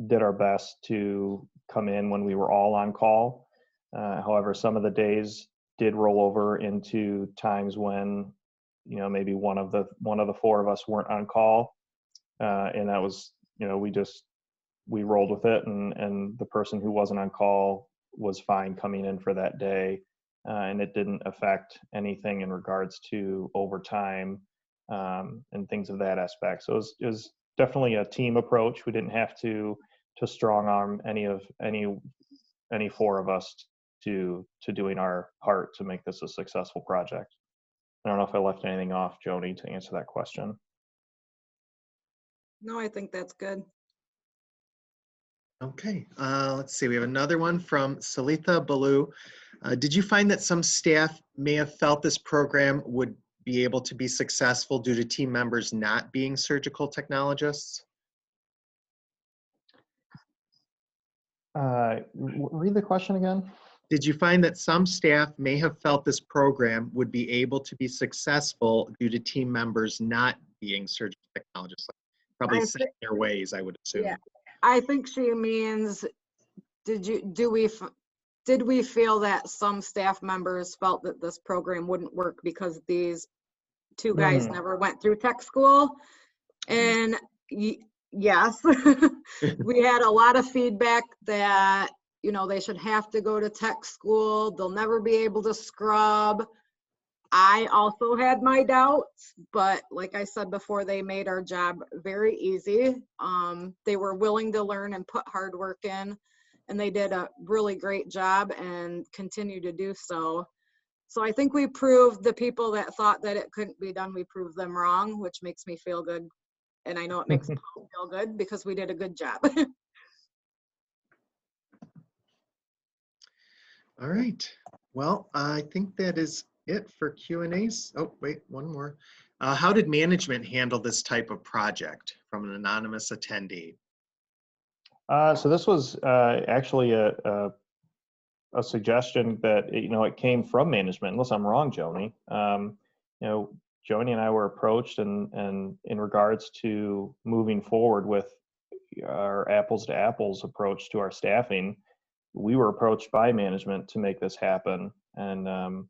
did our best to come in when we were all on call. However, some of the days did roll over into times when, you know, maybe one of the four of us weren't on call, and that was, you know, we rolled with it, and the person who wasn't on call was fine coming in for that day, and it didn't affect anything in regards to overtime and things of that aspect. So it was definitely a team approach. We didn't have to strong arm any four of us to doing our part to make this a successful project. I don't know if I left anything off, Joni, to answer that question. No, I think that's good. Okay, let's see. We have another one from Salitha Balu. Did you find that some staff may have felt this program would be able to be successful due to team members not being surgical technologists? Read the question again. Did you find that some staff may have felt this program would be able to be successful due to team members not being surgical technologists? Probably I set in their ways, I would assume. Yeah, I think she means, did we feel that some staff members felt that this program wouldn't work because these two guys never went through tech school? And yes, we had a lot of feedback that, you know, they should have to go to tech school. They'll never be able to scrub. I also had my doubts, but like I said before, they made our job very easy. They were willing to learn and put hard work in, and they did a really great job and continue to do so. So I think we proved the people that thought that it couldn't be done, we proved them wrong, which makes me feel good. And I know it makes Paul feel good because we did a good job. All right. Well, I think that is it for Q&As. Oh, wait, one more. How did management handle this type of project from an anonymous attendee? So this was actually a suggestion that, you know, it came from management, unless I'm wrong, Joni. You know, Joni and I were approached, and in regards to moving forward with our apples to apples approach to our staffing, we were approached by management to make this happen, and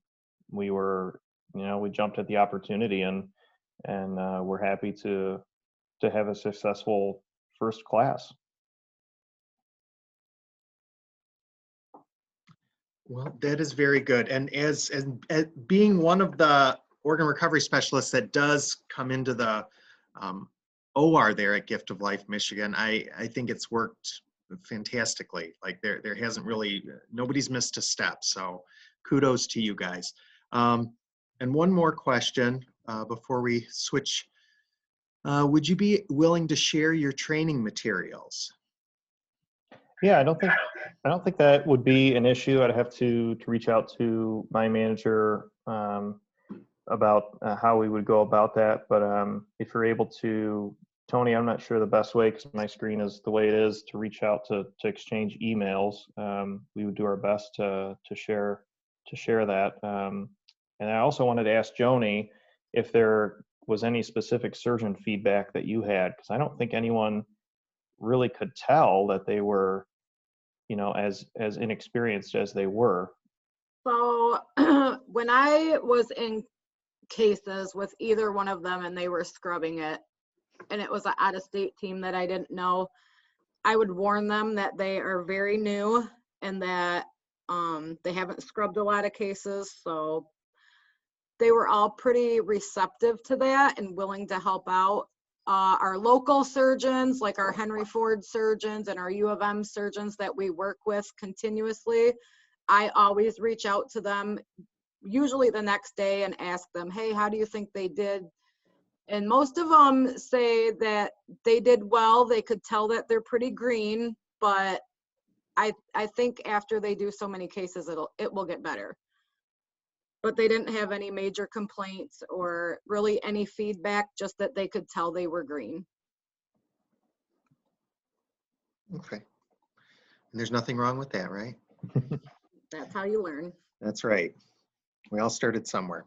we were, you know, we jumped at the opportunity, and we're happy to have a successful first class. Well, that is very good. And as being one of the organ recovery specialists that does come into the OR there at Gift of Life, Michigan, I think it's worked fantastically. Like there hasn't really, nobody's missed a step. So kudos to you guys. And one more question before we switch. Would you be willing to share your training materials? Yeah, I don't think that would be an issue. I'd have to reach out to my manager about how we would go about that. But if you're able to, Tony, I'm not sure the best way because my screen is the way it is to reach out to exchange emails. We would do our best to share that. And I also wanted to ask Joni if there was any specific surgeon feedback that you had, because I don't think anyone really could tell that they were, you know, as inexperienced as they were. So when I was in cases with either one of them and they were scrubbing it, and it was an out-of-state team that I didn't know, I would warn them that they are very new and that they haven't scrubbed a lot of cases. So they were all pretty receptive to that and willing to help out. Our local surgeons, like our Henry Ford surgeons and our U of M surgeons that we work with continuously, I always reach out to them, usually the next day, and ask them, hey, how do you think they did? And most of them say that they did well. They could tell that they're pretty green, but I think after they do so many cases, it will get better. But they didn't have any major complaints or really any feedback, just that they could tell they were green. Okay. And there's nothing wrong with that, right? That's how you learn. That's right. We all started somewhere.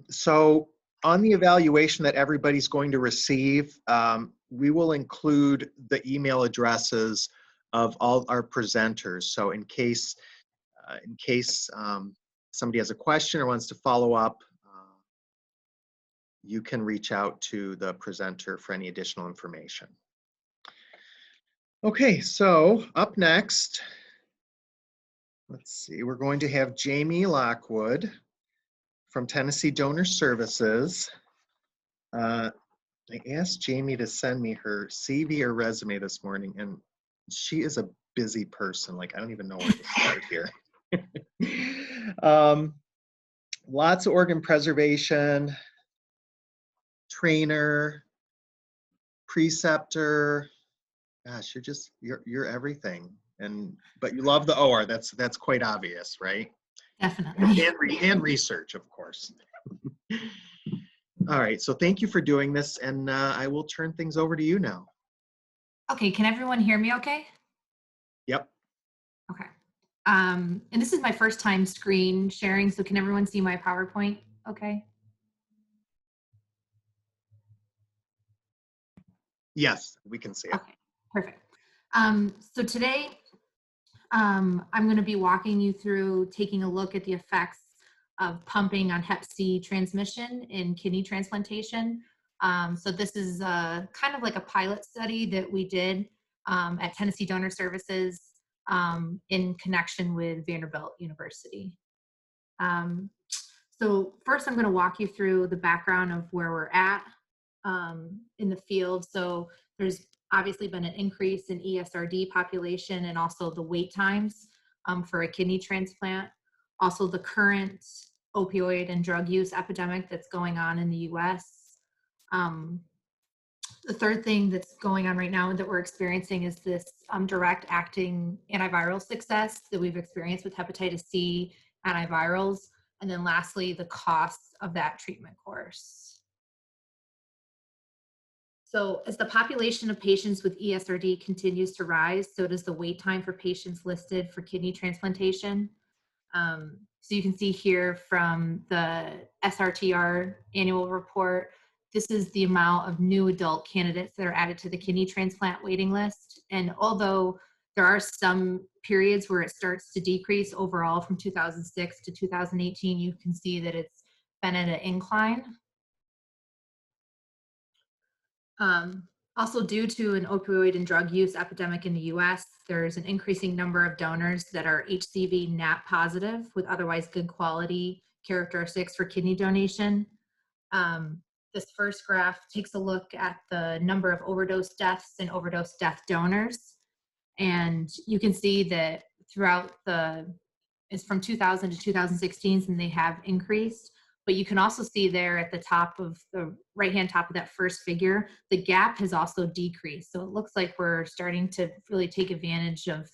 So on the evaluation that everybody's going to receive, we will include the email addresses of all our presenters. So in case somebody has a question or wants to follow up, you can reach out to the presenter for any additional information. Okay, so up next, let's see, we're going to have Jamie Lockwood from Tennessee Donor Services. I asked Jamie to send me her CV or resume this morning, and she is a busy person. Like, I don't even know where to start here. Lots of organ preservation, trainer, preceptor. Gosh, you're everything. But you love the OR. That's quite obvious, right? Definitely. And research, of course. All right, so thank you for doing this, and I will turn things over to you now. Okay, can everyone hear me okay? Yep. Okay. And this is my first time screen sharing, so can everyone see my PowerPoint okay? Yes, we can see it. Okay, perfect. So today, I'm going to be walking you through taking a look at the effects of pumping on Hep C transmission in kidney transplantation. So this is kind of like a pilot study that we did at Tennessee Donor Services in connection with Vanderbilt University. So first I'm going to walk you through the background of where we're at in the field. So there's obviously been an increase in ESRD population and also the wait times for a kidney transplant. Also the current opioid and drug use epidemic that's going on in the US. The third thing that's going on right now that we're experiencing is this direct acting antiviral success that we've experienced with hepatitis C antivirals. And then lastly, the costs of that treatment course. So as the population of patients with ESRD continues to rise, so does the wait time for patients listed for kidney transplantation. So you can see here from the SRTR annual report, this is the amount of new adult candidates that are added to the kidney transplant waiting list. And although there are some periods where it starts to decrease overall from 2006 to 2018, you can see that it's been at an incline. Also, due to an opioid and drug use epidemic in the US, there's an increasing number of donors that are HCV NAP positive with otherwise good quality characteristics for kidney donation. This first graph takes a look at the number of overdose deaths and overdose death donors. And you can see that throughout it's from 2000 to 2016, and they have increased. But you can also see there at the top of the right-hand top of that first figure, the gap has also decreased. So it looks like we're starting to really take advantage of,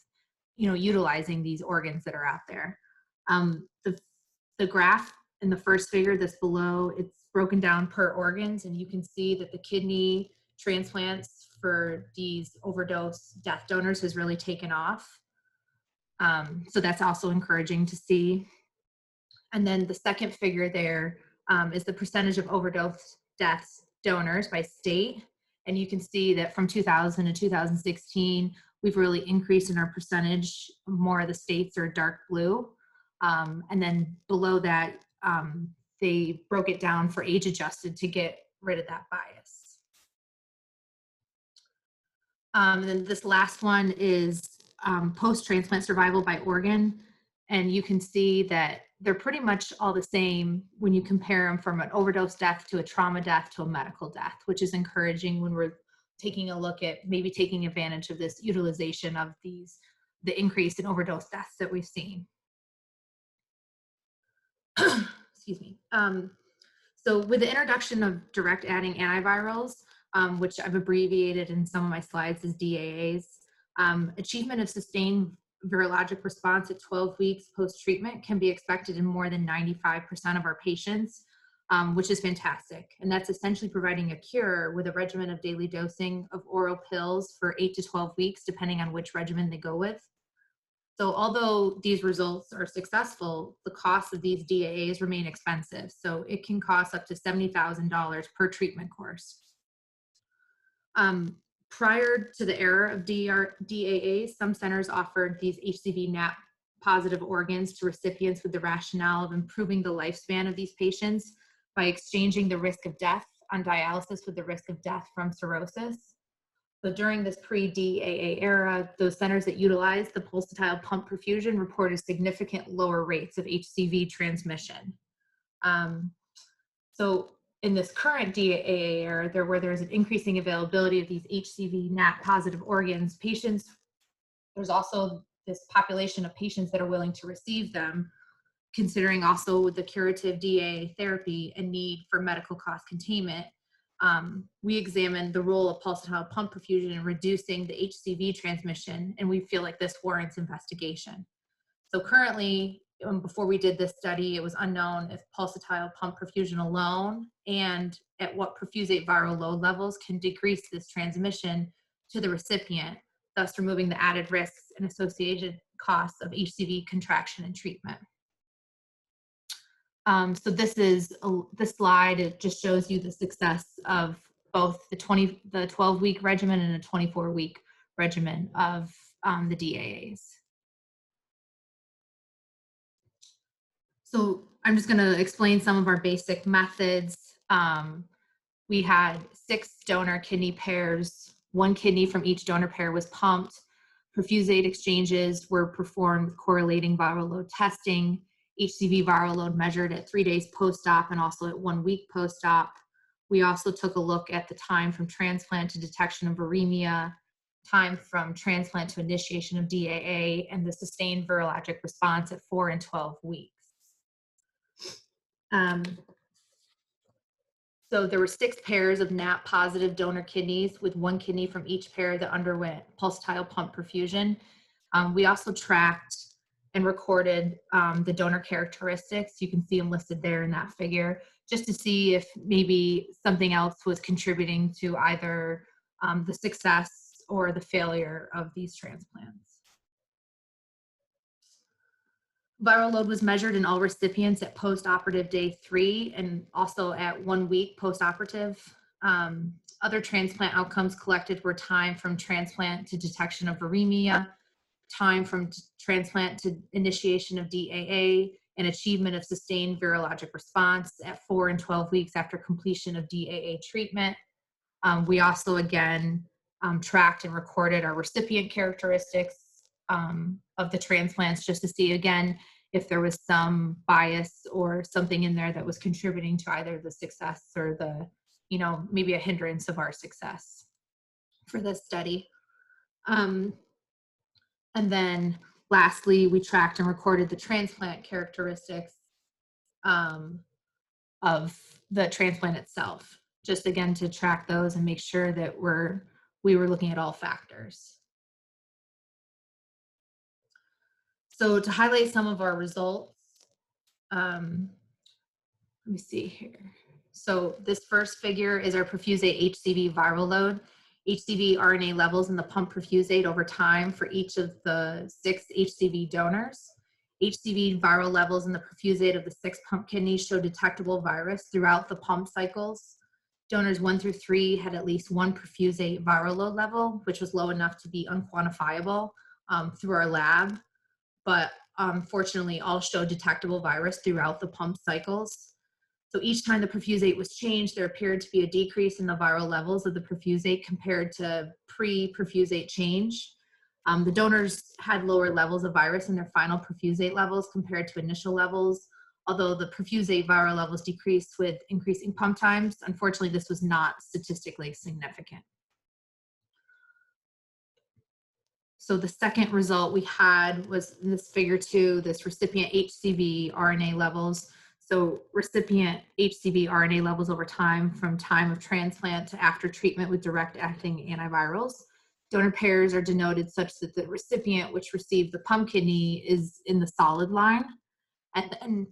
utilizing these organs that are out there. The graph in the first figure that's below, it's broken down per organs, and you can see that the kidney transplants for these overdose death donors has really taken off. So that's also encouraging to see. And then the second figure there is the percentage of overdose deaths donors by state. And you can see that from 2000 to 2016, we've really increased in our percentage. More of the states are dark blue. And then below that, they broke it down for age adjusted to get rid of that bias. And then this last one is post-transplant survival by organ. And you can see that they're pretty much all the same when you compare them from an overdose death to a trauma death to a medical death, which is encouraging when we're taking a look at maybe taking advantage of this utilization of the increase in overdose deaths that we've seen. Excuse me. So with the introduction of direct adding antivirals, which I've abbreviated in some of my slides as DAAs, achievement of sustained virologic response at 12 weeks post-treatment can be expected in more than 95% of our patients. which is fantastic. And that's essentially providing a cure with a regimen of daily dosing of oral pills for 8 to 12 weeks, depending on which regimen they go with. So although these results are successful, the cost of these DAAs remain expensive. So it can cost up to $70,000 per treatment course. Prior to the era of DAAs, some centers offered these HCV NAP positive organs to recipients with the rationale of improving the lifespan of these patients by exchanging the risk of death on dialysis with the risk of death from cirrhosis. So during this pre-DAA era, those centers that utilized the pulsatile pump perfusion reported significant lower rates of HCV transmission. So in this current DAA era, where there's an increasing availability of these HCV NAP positive organs, there's also this population of patients that are willing to receive them, considering also the curative DAA therapy and need for medical cost containment. We examined the role of pulsatile pump perfusion in reducing the HCV transmission, and we feel like this warrants investigation. So currently, before we did this study, it was unknown if pulsatile pump perfusion alone and at what perfusate viral load levels can decrease this transmission to the recipient, thus removing the added risks and associated costs of HCV contraction and treatment. So this slide, it just shows you the success of both the 12-week regimen and a 24-week regimen of the DAAs. So I'm just going to explain some of our basic methods. We had 6 donor kidney pairs. 1 kidney from each donor pair was pumped. Perfusate exchanges were performed with correlating viral load testing. HCV viral load measured at 3 days post-op and also at 1 week post-op. We also took a look at the time from transplant to detection of viremia, time from transplant to initiation of DAA, and the sustained virologic response at 4 and 12 weeks. So there were 6 pairs of NAP positive donor kidneys with 1 kidney from each pair that underwent pulsatile pump perfusion. We also tracked and recorded the donor characteristics. You can see them listed there in that figure, just to see if maybe something else was contributing to either the success or the failure of these transplants. Viral load was measured in all recipients at post-operative day 3 and also at 1 week post-operative. Other transplant outcomes collected were time from transplant to detection of viremia, time from transplant to initiation of DAA, and achievement of sustained virologic response at 4 and 12 weeks after completion of DAA treatment. We also, again, tracked and recorded our recipient characteristics of the transplants, just to see, again, if there was some bias or something in there that was contributing to either the success or the, maybe a hindrance of our success for this study. And then lastly, we tracked and recorded the transplant characteristics of the transplant itself, just again to track those and make sure that we were looking at all factors. So to highlight some of our results, let me see here. So this first figure is our perfusate HCV viral load. HCV RNA levels in the pump perfusate over time for each of the 6 HCV donors. HCV viral levels in the perfusate of the 6 pump kidneys show detectable virus throughout the pump cycles. Donors 1 through 3 had at least 1 perfusate viral load level, which was low enough to be unquantifiable through our lab. But fortunately, all showed detectable virus throughout the pump cycles. So each time the perfusate was changed, there appeared to be a decrease in the viral levels of the perfusate compared to pre-perfusate change. The donors had lower levels of virus in their final perfusate levels compared to initial levels, although the perfusate viral levels decreased with increasing pump times. Unfortunately, this was not statistically significant. So the second result we had was in this figure 2, this recipient HCV RNA levels. So recipient HCV RNA levels over time from time of transplant to after treatment with direct acting antivirals. Donor pairs are denoted such that the recipient, which received the pump kidney, is in the solid line. And then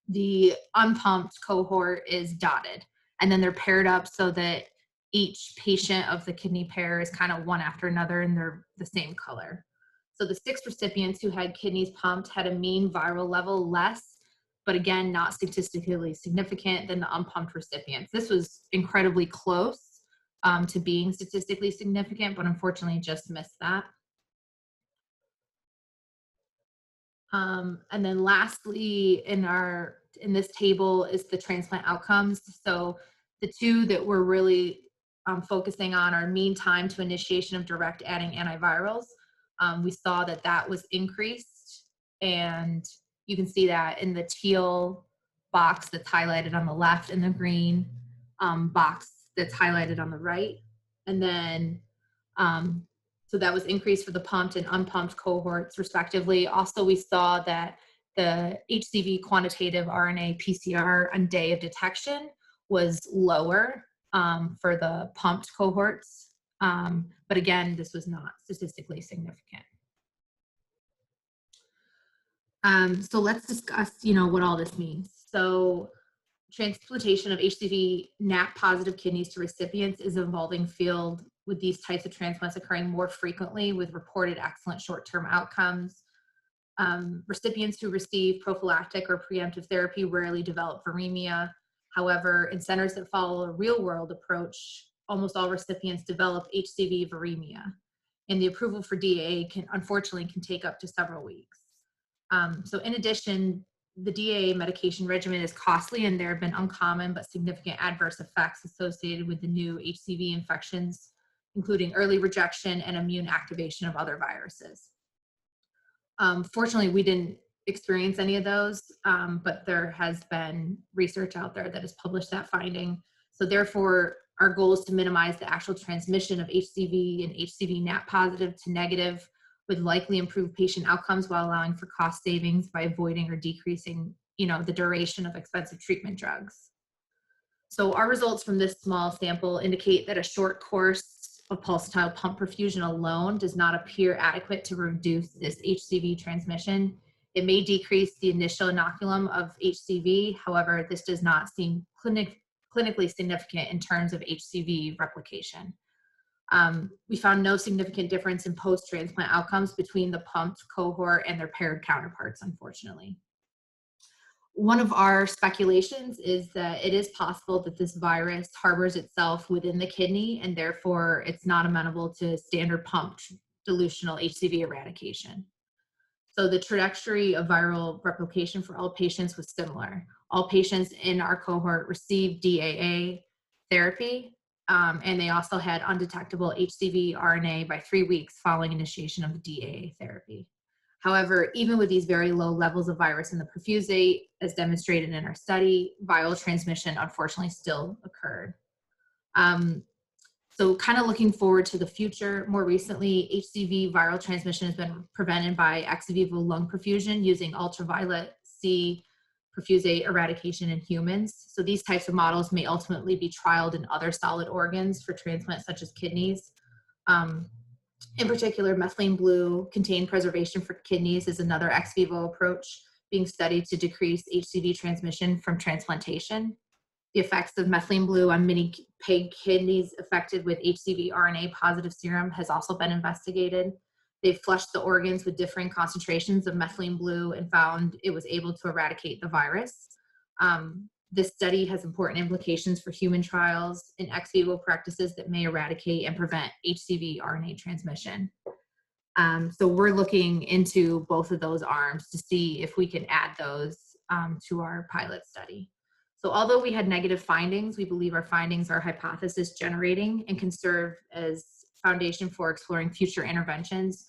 The unpumped cohort is dotted, and then they're paired up so that each patient of the kidney pair is kind of one after another and they're the same color. So the 6 recipients who had kidneys pumped had a mean viral level less, but again, not statistically significant than the unpumped recipients. This was incredibly close to being statistically significant, but unfortunately just missed that. And then lastly, in this table is the transplant outcomes. So the two that we're really focusing on are mean time to initiation of direct adding antivirals. We saw that that was increased, and you can see that in the teal box that's highlighted on the left and the green box that's highlighted on the right. And then so that was increased for the pumped and unpumped cohorts respectively. Also, we saw that the HCV quantitative RNA PCR on day of detection was lower for the pumped cohorts. But again, this was not statistically significant. So let's discuss, what all this means. So transplantation of HCV NAP positive kidneys to recipients is an evolving field, with these types of transplants occurring more frequently with reported excellent short-term outcomes. Recipients who receive prophylactic or preemptive therapy rarely develop viremia. However, in centers that follow a real-world approach, almost all recipients develop HCV viremia, and the approval for DAA unfortunately can take up to several weeks. So in addition, the DAA medication regimen is costly, and there have been uncommon but significant adverse effects associated with the new HCV infections, including early rejection and immune activation of other viruses. Fortunately, we didn't experience any of those, but there has been research out there that has published that finding. So therefore, our goal is to minimize the actual transmission of HCV and HCV NAP positive to negative, with likely improved patient outcomes while allowing for cost savings by avoiding or decreasing, the duration of expensive treatment drugs. So our results from this small sample indicate that a short course of pulsatile pump perfusion alone does not appear adequate to reduce this HCV transmission. It may decrease the initial inoculum of HCV. However, this does not seem clinically significant in terms of HCV replication. We found no significant difference in post-transplant outcomes between the pumped cohort and their paired counterparts, unfortunately. One of our speculations is that it is possible that this virus harbors itself within the kidney, and therefore it's not amenable to standard pumped dilutional HCV eradication. So the trajectory of viral replication for all patients was similar. All patients in our cohort received DAA therapy, and they also had undetectable HCV RNA by 3 weeks following initiation of the DAA therapy. However, even with these very low levels of virus in the perfusate, as demonstrated in our study, viral transmission unfortunately still occurred. So kind of looking forward to the future, more recently, HCV viral transmission has been prevented by ex vivo lung perfusion using ultraviolet C perfusate eradication in humans. So these types of models may ultimately be trialed in other solid organs for transplant, such as kidneys. In particular, methylene blue contained preservation for kidneys is another ex vivo approach being studied to decrease HCV transmission from transplantation. The effects of methylene blue on many pig kidneys affected with HCV RNA positive serum has also been investigated. They flushed the organs with differing concentrations of methylene blue and found it was able to eradicate the virus. This study has important implications for human trials in ex vivo practices that may eradicate and prevent HCV RNA transmission. So we're looking into both of those arms to see if we can add those to our pilot study. So although we had negative findings, we believe our findings are hypothesis generating and can serve as foundation for exploring future interventions.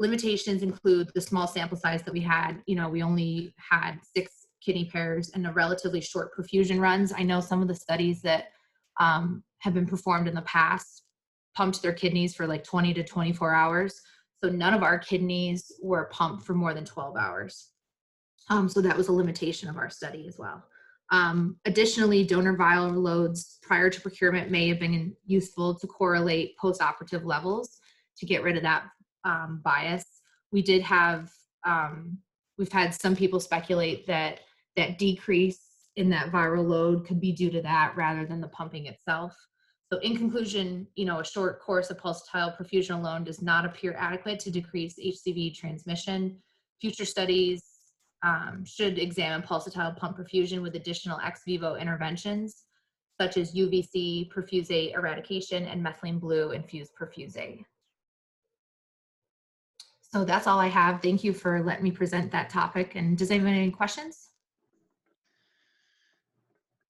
Limitations include the small sample size that we had. We only had 6 kidney pairs and a relatively short perfusion runs. I know some of the studies that have been performed in the past pumped their kidneys for like 20 to 24 hours. So none of our kidneys were pumped for more than 12 hours. So that was a limitation of our study as well. Additionally, donor viral loads prior to procurement may have been useful to correlate post-operative levels to get rid of that bias. We did have, we've had some people speculate that that decrease in that viral load could be due to that rather than the pumping itself. So in conclusion, a short course of pulsatile perfusion alone does not appear adequate to decrease HCV transmission. Future studies should examine pulsatile pump perfusion with additional ex vivo interventions, such as UVC perfusate eradication and methylene blue infused perfusate. So that's all I have. Thank you for letting me present that topic. And does anyone have any questions?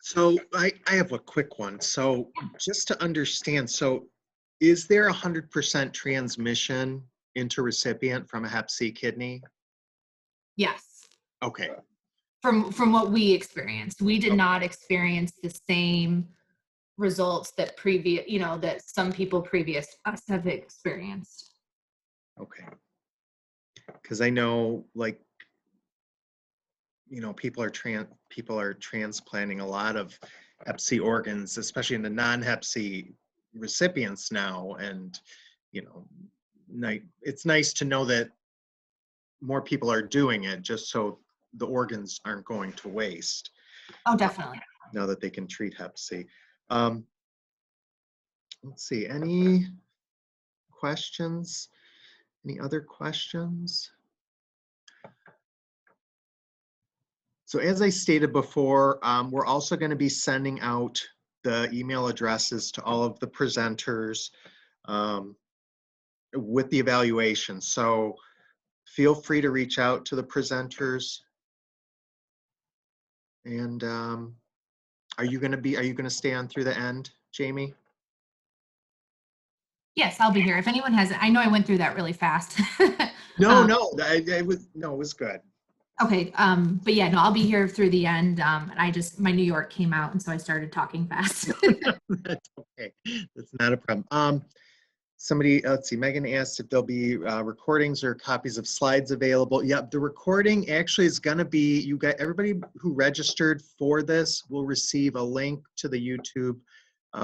So I have a quick one. So just to understand, so is there 100% transmission into recipient from a Hep C kidney? Yes. Okay. From what we experienced, we did not experience the same results that that some people previous us have experienced. Okay. Because I know, like, people are transplanting a lot of Hep C organs, especially in the non-Hep C recipients now, and it's nice to know that more people are doing it, just so the organs aren't going to waste. Oh, definitely. Now that they can treat Hep C. Let's see, any questions? Any other questions? So as I stated before, we're also going to be sending out the email addresses to all of the presenters with the evaluation. So feel free to reach out to the presenters. And are you going to stay on through the end, Jamie? Yes, I'll be here. If anyone has, I know I went through that really fast. No, it was good. Okay, but yeah, no, I'll be here through the end. And my New York came out, and so I started talking fast. That's okay. That's not a problem. Somebody, let's see, Megan asked if there'll be recordings or copies of slides available. Yep, the recording actually is going to be, everybody who registered for this will receive a link to the YouTube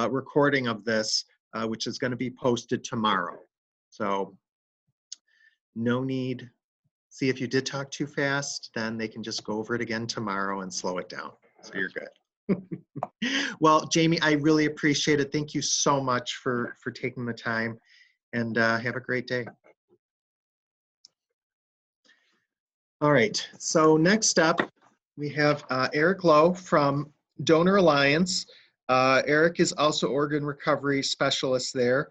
recording of this, which is going to be posted tomorrow. So no need. See, if you did talk too fast, then they can just go over it again tomorrow and slow it down. So you're good. Well, Jamie, I really appreciate it. Thank you so much for taking the time, and have a great day. All right, so next up, we have Eric Lowe from Donor Alliance. Eric is also organ recovery specialist there.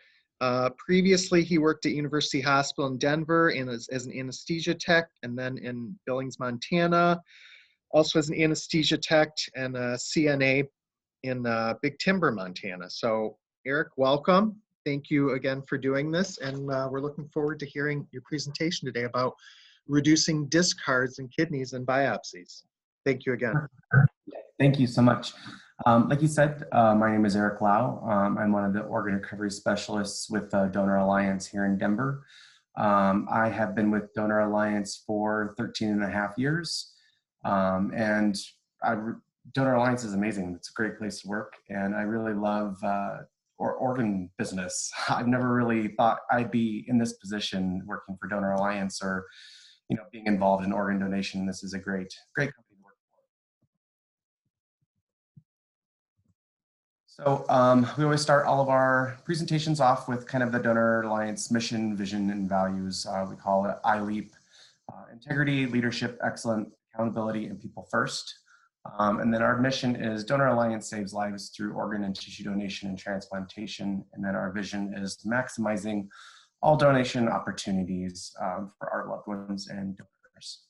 Previously, he worked at University Hospital in Denver and as an anesthesia tech, and then in Billings, Montana, also as an anesthesia tech and a CNA in Big Timber, Montana. So Eric, welcome. Thank you again for doing this, and we're looking forward to hearing your presentation today about reducing discards in kidneys and biopsies. Thank you again. Thank you so much. Like you said, my name is Eric Lau. I'm one of the organ recovery specialists with Donor Alliance here in Denver. I have been with Donor Alliance for 13 and a half years. And Donor Alliance is amazing. It's a great place to work. And I really love organ business. I've never really thought I'd be in this position working for Donor Alliance or being involved in organ donation. This is a great company to work for. So we always start all of our presentations off with kind of the Donor Alliance mission, vision, and values. We call it ILEAP, integrity, leadership, excellence, accountability, and people first. And then our mission is Donor Alliance saves lives through organ and tissue donation and transplantation. And then our vision is maximizing all donation opportunities for our loved ones and donors.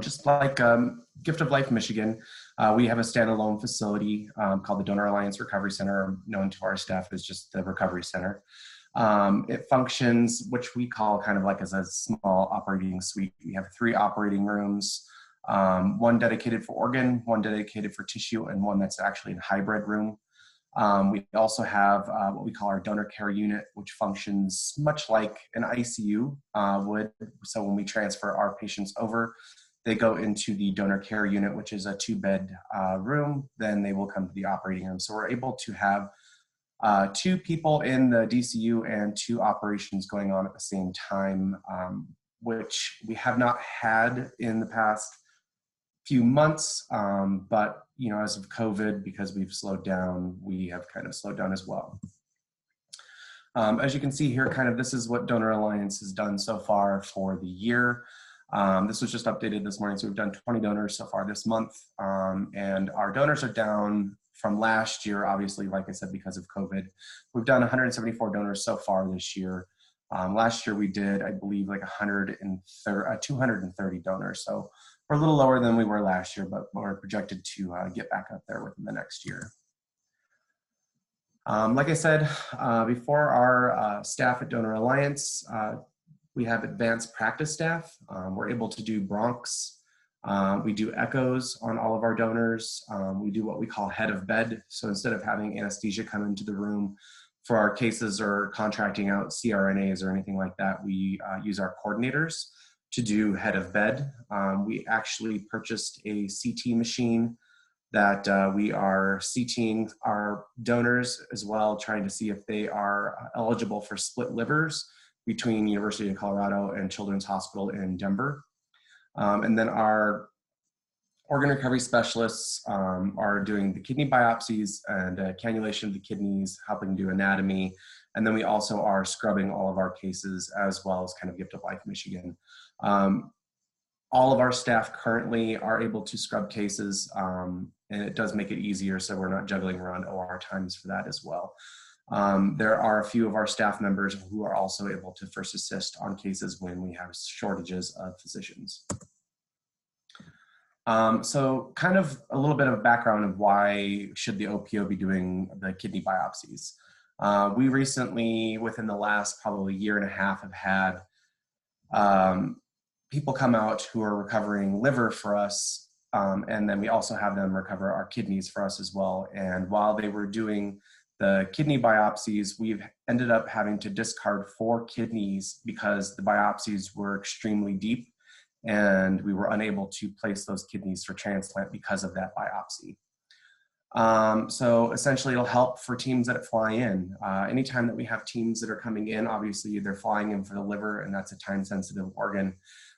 Just like Gift of Life Michigan, we have a standalone facility called the Donor Alliance Recovery Center, known to our staff as just the Recovery Center. It functions, which we call kind of like as a small operating suite. We have 3 operating rooms, one dedicated for organ, one dedicated for tissue, and one that's actually a hybrid room. We also have what we call our donor care unit, which functions much like an ICU would. So when we transfer our patients over, they go into the donor care unit, which is a 2-bed room. Then they will come to the operating room. So we're able to have 2 people in the DCU and 2 operations going on at the same time, which we have not had in the past few months, but as of COVID, because we've slowed down, we have kind of slowed down as well. As you can see here, this is what Donor Alliance has done so far for the year. This was just updated this morning, so we've done 20 donors so far this month, and our donors are down from last year, obviously, like I said, because of COVID. We've done 174 donors so far this year. Last year we did, I believe, like 230 donors, so we're a little lower than we were last year, but we're projected to get back up there within the next year. Like I said before, our staff at Donor Alliance, we have advanced practice staff. We're able to do bronchs. We do echoes on all of our donors. We do what we call head of bed. So instead of having anesthesia come into the room for our cases or contracting out CRNAs or anything like that, we use our coordinators to do head of bed. We actually purchased a CT machine that we are CTing our donors as well, trying to see if they are eligible for split livers between University of Colorado and Children's Hospital in Denver. And then our organ recovery specialists are doing the kidney biopsies and cannulation of the kidneys, helping do anatomy. And then we also are scrubbing all of our cases, as well as kind of Gift of Life Michigan. All of our staff currently are able to scrub cases, and it does make it easier, so we're not juggling around OR times for that as well. There are a few of our staff members who are also able to first assist on cases when we have shortages of physicians. So kind of a little bit of a background of why should the OPO be doing the kidney biopsies. We recently, within the last probably year and a half, have had people come out who are recovering liver for us, and then we also have them recover our kidneys for us as well. And while they were doing the kidney biopsies, we've ended up having to discard 4 kidneys because the biopsies were extremely deep, and we were unable to place those kidneys for transplant because of that biopsy. So essentially it'll help for teams that fly in. Anytime that we have teams that are coming in, obviously they're flying in for the liver, and that's a time-sensitive organ.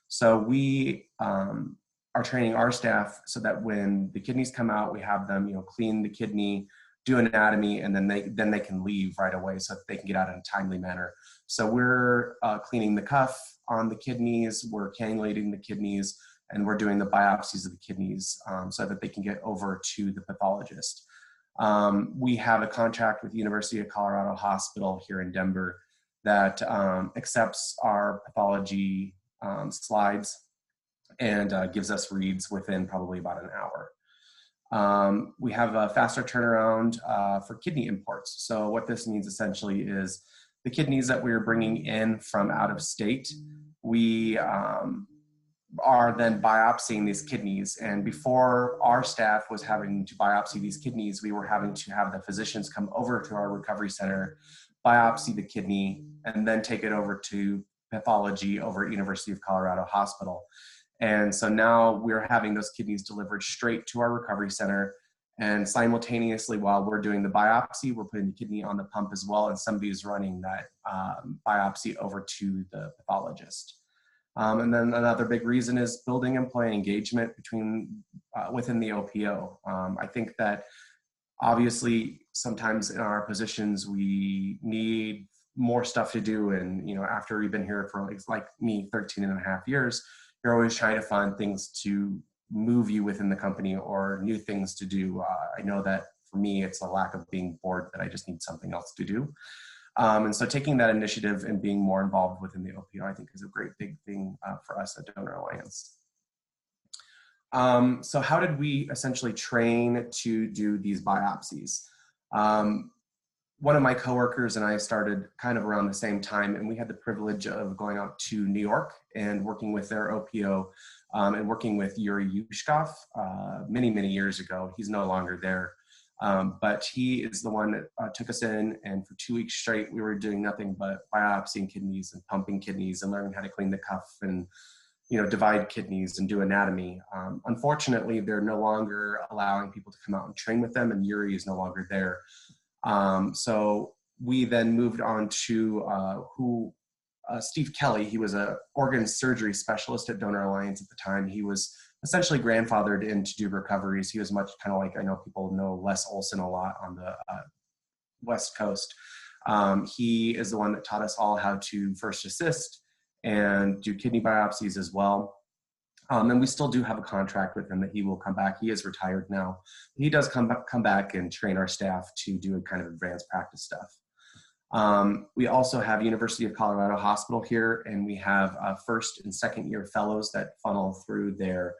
So we are training our staff so that when the kidneys come out, we have them, clean the kidney, do anatomy, and then they can leave right away so that they can get out in a timely manner. So we're cleaning the cuff on the kidneys, we're cannulating the kidneys, and we're doing the biopsies of the kidneys so that they can get over to the pathologist. We have a contract with the University of Colorado Hospital here in Denver that accepts our pathology slides and gives us reads within probably about an hour. We have a faster turnaround for kidney imports. So what this means essentially is the kidneys that we're bringing in from out of state, we are then biopsying these kidneys. And before our staff was having to biopsy these kidneys, we were having to have the physicians come over to our recovery center, biopsy the kidney, and then take it over to pathology over at University of Colorado Hospital. And so now we're having those kidneys delivered straight to our recovery center. And simultaneously, while we're doing the biopsy, we're putting the kidney on the pump as well, and somebody is running that biopsy over to the pathologist. And then another big reason is building employee engagement within the OPO. I think that obviously sometimes in our positions we need more stuff to do, and after we've been here for like me 13 and a half years, you're always trying to find things to move you within the company or new things to do. I know that for me, it's a lack of being bored, that I just need something else to do. And so taking that initiative and being more involved within the OPO, I think, is a great big thing for us at Donor Alliance. So how did we essentially train to do these biopsies? One of my coworkers and I started kind of around the same time, and we had the privilege of going out to New York and working with their OPO and working with Yuri Yushkov many, many years ago. He's no longer there, but he is the one that took us in, and for 2 weeks straight, we were doing nothing but biopsying kidneys and pumping kidneys and learning how to clean the cuff and divide kidneys and do anatomy. Unfortunately, they're no longer allowing people to come out and train with them, and Yuri is no longer there. So we then moved on to Steve Kelly. He was an organ surgery specialist at Donor Alliance at the time. He was essentially grandfathered in to do recoveries. He was much kind of like, I know people know Les Olson a lot on the West Coast. He is the one that taught us all how to first assist and do kidney biopsies as well. And we still do have a contract with him that he will come back. He is retired now. He does come back and train our staff to do a kind of advanced practice stuff. We also have University of Colorado Hospital here, and we have first and second year fellows that funnel through there.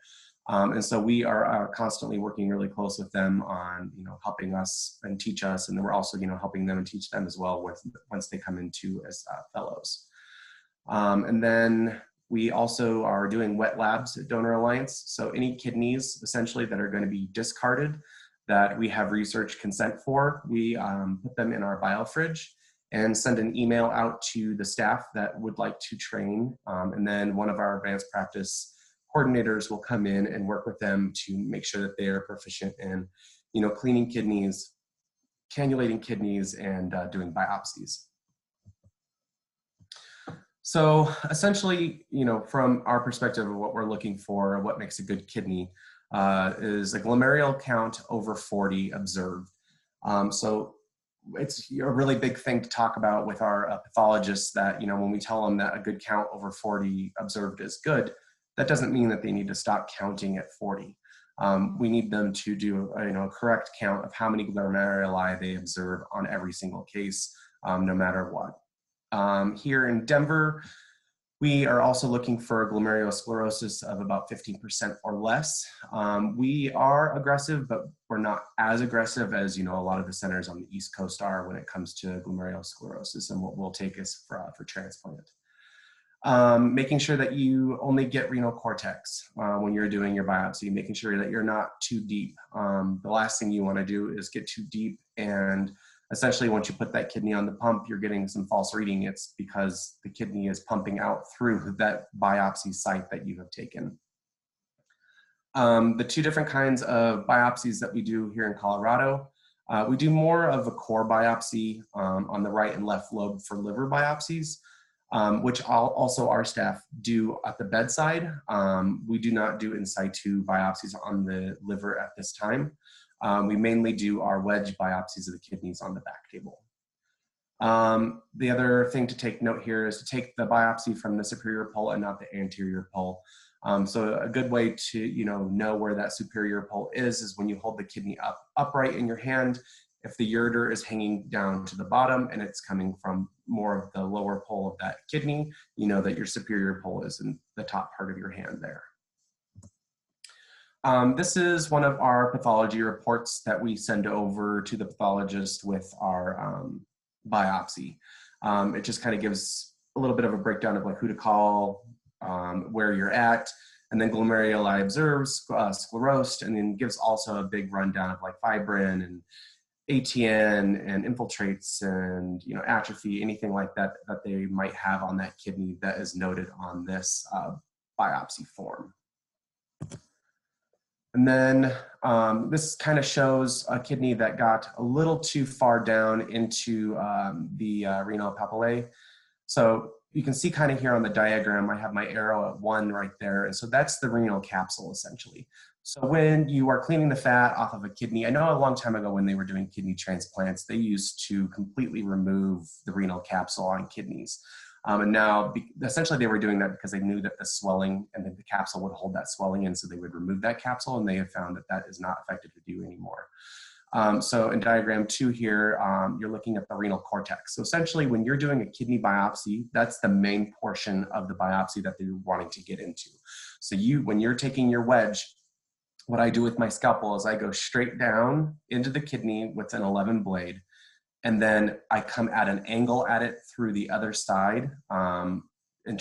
And so we are constantly working really close with them on, helping us and teach us. And then we're also, helping them and teach them as well once they come into as fellows. And then we also are doing wet labs at Donor Alliance. So any kidneys essentially that are going to be discarded that we have research consent for, we put them in our biofridge and send an email out to the staff that would like to train. And then one of our advanced practice coordinators will come in and work with them to make sure that they are proficient in, cleaning kidneys, cannulating kidneys, and doing biopsies. So essentially, from our perspective of what we're looking for, what makes a good kidney is a glomerular count over 40 observed. So it's a really big thing to talk about with our pathologists that, when we tell them that a good count over 40 observed is good, that doesn't mean that they need to stop counting at 40. We need them to do a correct count of how many glomeruli they observe on every single case, no matter what. Here in Denver, we are also looking for glomerulosclerosis of about 15% or less. We are aggressive, but we're not as aggressive as a lot of the centers on the East Coast are when it comes to glomerulosclerosis and what we'll take is for transplant. Making sure that you only get renal cortex when you're doing your biopsy, making sure that you're not too deep. The last thing you want to do is get too deep, and essentially once you put that kidney on the pump, you're getting some false reading. It's because the kidney is pumping out through that biopsy site that you have taken. The two different kinds of biopsies that we do here in Colorado, we do more of a core biopsy on the right and left lobe for liver biopsies. Which also our staff do at the bedside. We do not do in situ biopsies on the liver at this time. We mainly do our wedge biopsies of the kidneys on the back table. The other thing to take note here is to take the biopsy from the superior pole and not the anterior pole. So a good way to know where that superior pole is when you hold the kidney upright in your hand. If the ureter is hanging down to the bottom and it's coming from more of the lower pole of that kidney, you know that your superior pole is in the top part of your hand there. This is one of our pathology reports that we send over to the pathologist with our biopsy. It just kind of gives a little bit of a breakdown of like who to call, where you're at, and then glomeruli observed, sclerosed, and then gives also a big rundown of like fibrin and ATN and infiltrates and atrophy, anything like that that they might have on that kidney that is noted on this biopsy form. And then this kind of shows a kidney that got a little too far down into the renal papillae. So you can see kind of here on the diagram, I have my arrow at 1 right there. And so that's the renal capsule essentially. So when you are cleaning the fat off of a kidney, I know a long time ago when they were doing kidney transplants, they used to completely remove the renal capsule on kidneys. And now essentially they were doing that because they knew that the swelling and then the capsule would hold that swelling in, so they would remove that capsule, and they have found that that is not effective to do anymore. So in diagram 2 here, you're looking at the renal cortex. So essentially when you're doing a kidney biopsy, that's the main portion of the biopsy that they're wanting to get into. So when you're taking your wedge, what I do with my scalpel is I go straight down into the kidney with an 11 blade, and then I come at an angle at it through the other side and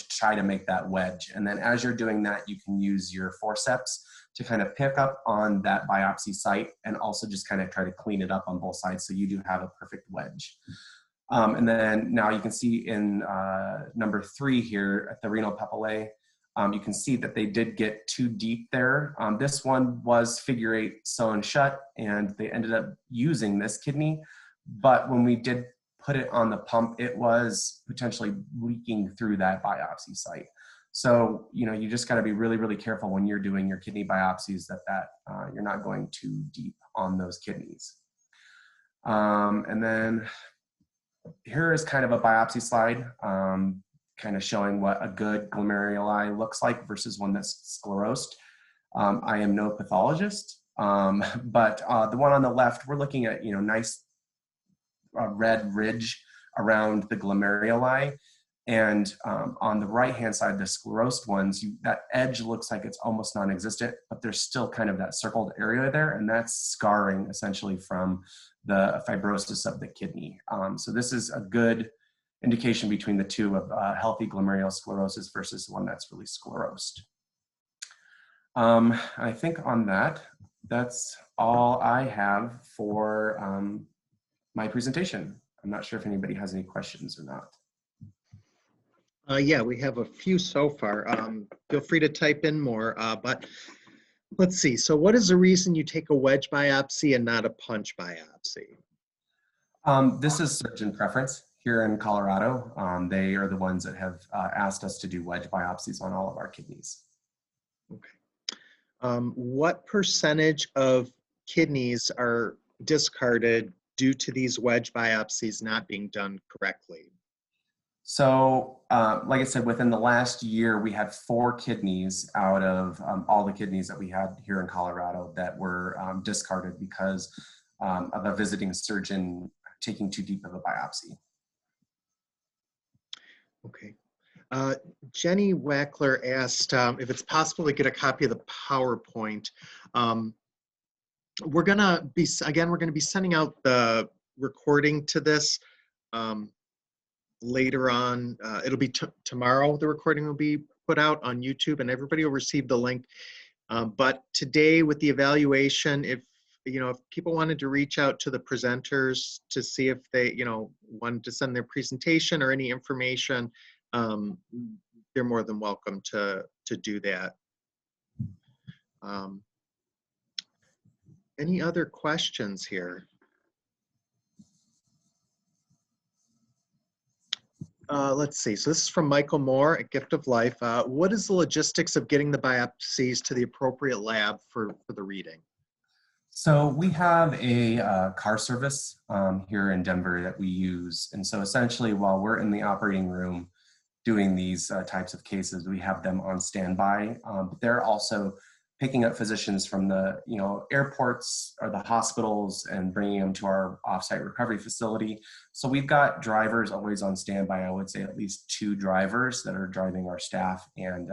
try to make that wedge. And then as you're doing that, you can use your forceps to kind of pick up on that biopsy site and also just kind of try to clean it up on both sides so you do have a perfect wedge. And then now you can see in number 3 here at the renal papillae, you can see that they did get too deep there. This one was figure 8 sewn shut, and they ended up using this kidney. But when we did put it on the pump, it was potentially leaking through that biopsy site. So, you just got to be really, really careful when you're doing your kidney biopsies that you're not going too deep on those kidneys. And then here is kind of a biopsy slide, kind of showing what a good glomeruli looks like versus one that's sclerosed. I am no pathologist, but the one on the left, we're looking at, nice red ridge around the glomeruli. And on the right-hand side, the sclerosed ones, that edge looks like it's almost non-existent, but there's still kind of that circled area there, and that's scarring essentially from the fibrosis of the kidney. So this is a good indication between the two of healthy glomerulosclerosis versus one that's really sclerosed. I think on that's all I have for my presentation. I'm not sure if anybody has any questions or not. Yeah, we have a few so far. Feel free to type in more, but let's see. So what is the reason you take a wedge biopsy and not a punch biopsy? This is surgeon preference here in Colorado. They are the ones that have asked us to do wedge biopsies on all of our kidneys. Okay. What percentage of kidneys are discarded due to these wedge biopsies not being done correctly? So, like I said, within the last year, we had 4 kidneys out of all the kidneys that we had here in Colorado that were discarded because of a visiting surgeon taking too deep of a biopsy. Okay. Jenny Wackler asked if it's possible to get a copy of the PowerPoint. We're going to be sending out the recording to this later on. It'll be tomorrow. The recording will be put out on YouTube and everybody will receive the link. But today with the evaluation, if people wanted to reach out to the presenters to see if they, wanted to send their presentation or any information, they're more than welcome to do that. Any other questions here? Let's see. So this is from Michael Moore at Gift of Life. What is the logistics of getting the biopsies to the appropriate lab for the reading? So we have a car service here in Denver that we use. And so essentially while we're in the operating room doing these types of cases, we have them on standby. But they're also picking up physicians from the airports or the hospitals and bringing them to our offsite recovery facility. So we've got drivers always on standby. I would say at least 2 drivers that are driving our staff and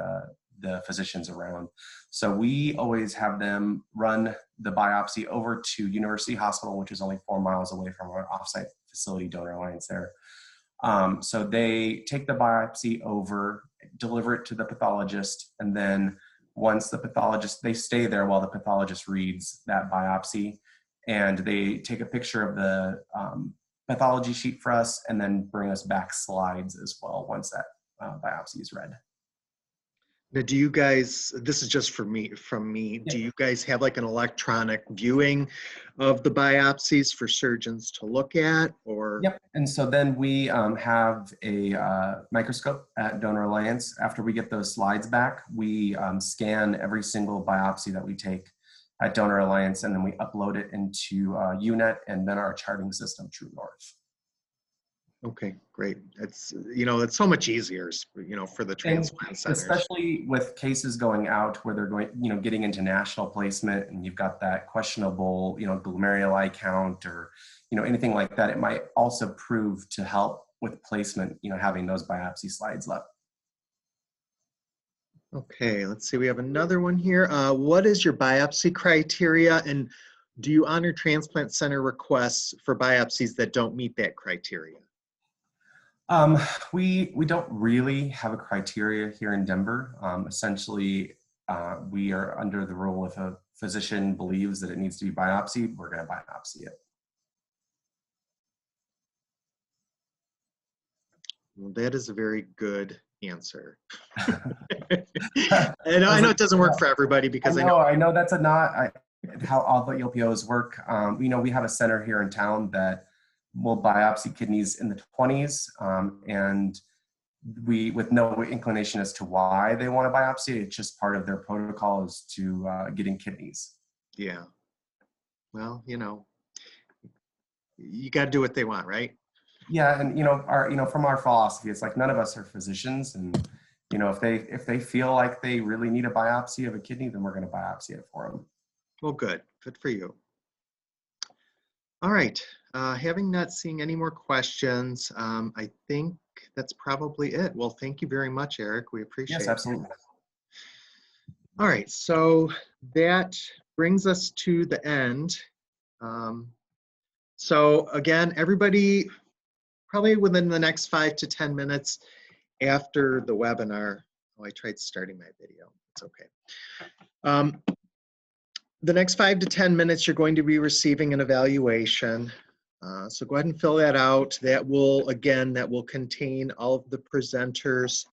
the physicians around. So we always have them run the biopsy over to University Hospital, which is only 4 miles away from our offsite facility, Donor Alliance there. So they take the biopsy over, deliver it to the pathologist, and then once the pathologist, they stay there while the pathologist reads that biopsy, and they take a picture of the pathology sheet for us and then bring us back slides as well once that biopsy is read. Now, do you guys, this is just from me, do you guys have like an electronic viewing of the biopsies for surgeons to look at, or? Yep, and so then we have a microscope at Donor Alliance. After we get those slides back, we scan every single biopsy that we take at Donor Alliance, and then we upload it into UNet and then our charting system, True North. Okay, great. It's, it's so much easier, for the transplant centers. Especially with cases going out where they're going, getting into national placement, and you've got that questionable, glomeruli count or, anything like that. It might also prove to help with placement, having those biopsy slides left. Okay, let's see. We have another one here. What is your biopsy criteria, and do you honor transplant center requests for biopsies that don't meet that criteria? We don't really have a criteria here in Denver. Essentially, we are under the rule if a physician believes that it needs to be biopsied, we're going to biopsy it. Well, that is a very good answer. And I know it doesn't work for everybody because I know that's how all the ELPOs work. We have a center here in town that will biopsy kidneys in the 20s, and with no inclination as to why they want to biopsy. It's just part of their protocol is to getting kidneys. Yeah. Well, you know, you got to do what they want, right? Yeah, and from our philosophy, it's like none of us are physicians, and if they feel like they really need a biopsy of a kidney, then we're going to biopsy it for them. Well, good. Good for you. All right. Having not seen any more questions, I think that's probably it. Well, thank you very much, Eric. We appreciate Yes, it. absolutely. All right. So that brings us to the end. So again, everybody, probably within the next 5 to 10 minutes after the webinar. Oh, I tried starting my video. It's okay. The next 5 to 10 minutes, you're going to be receiving an evaluation. So go ahead and fill that out. That will contain all of the presenters'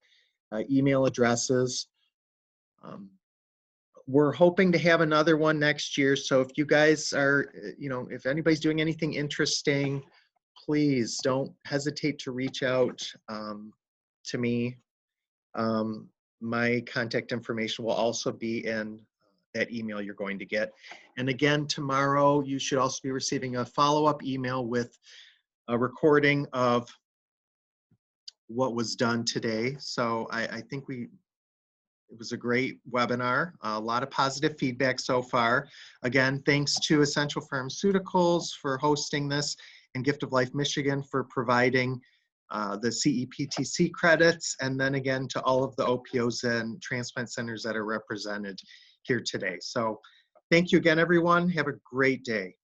email addresses. We're hoping to have another one next year. So if you guys are, if anybody's doing anything interesting, please don't hesitate to reach out to me. My contact information will also be in that email you're going to get. And again, tomorrow you should also be receiving a follow-up email with a recording of what was done today. So I think it was a great webinar, a lot of positive feedback so far. Again, thanks to Essential Pharmaceuticals for hosting this and Gift of Life Michigan for providing the CEPTC credits, and then again to all of the OPOs and transplant centers that are represented here today. So thank you again, everyone. Have a great day.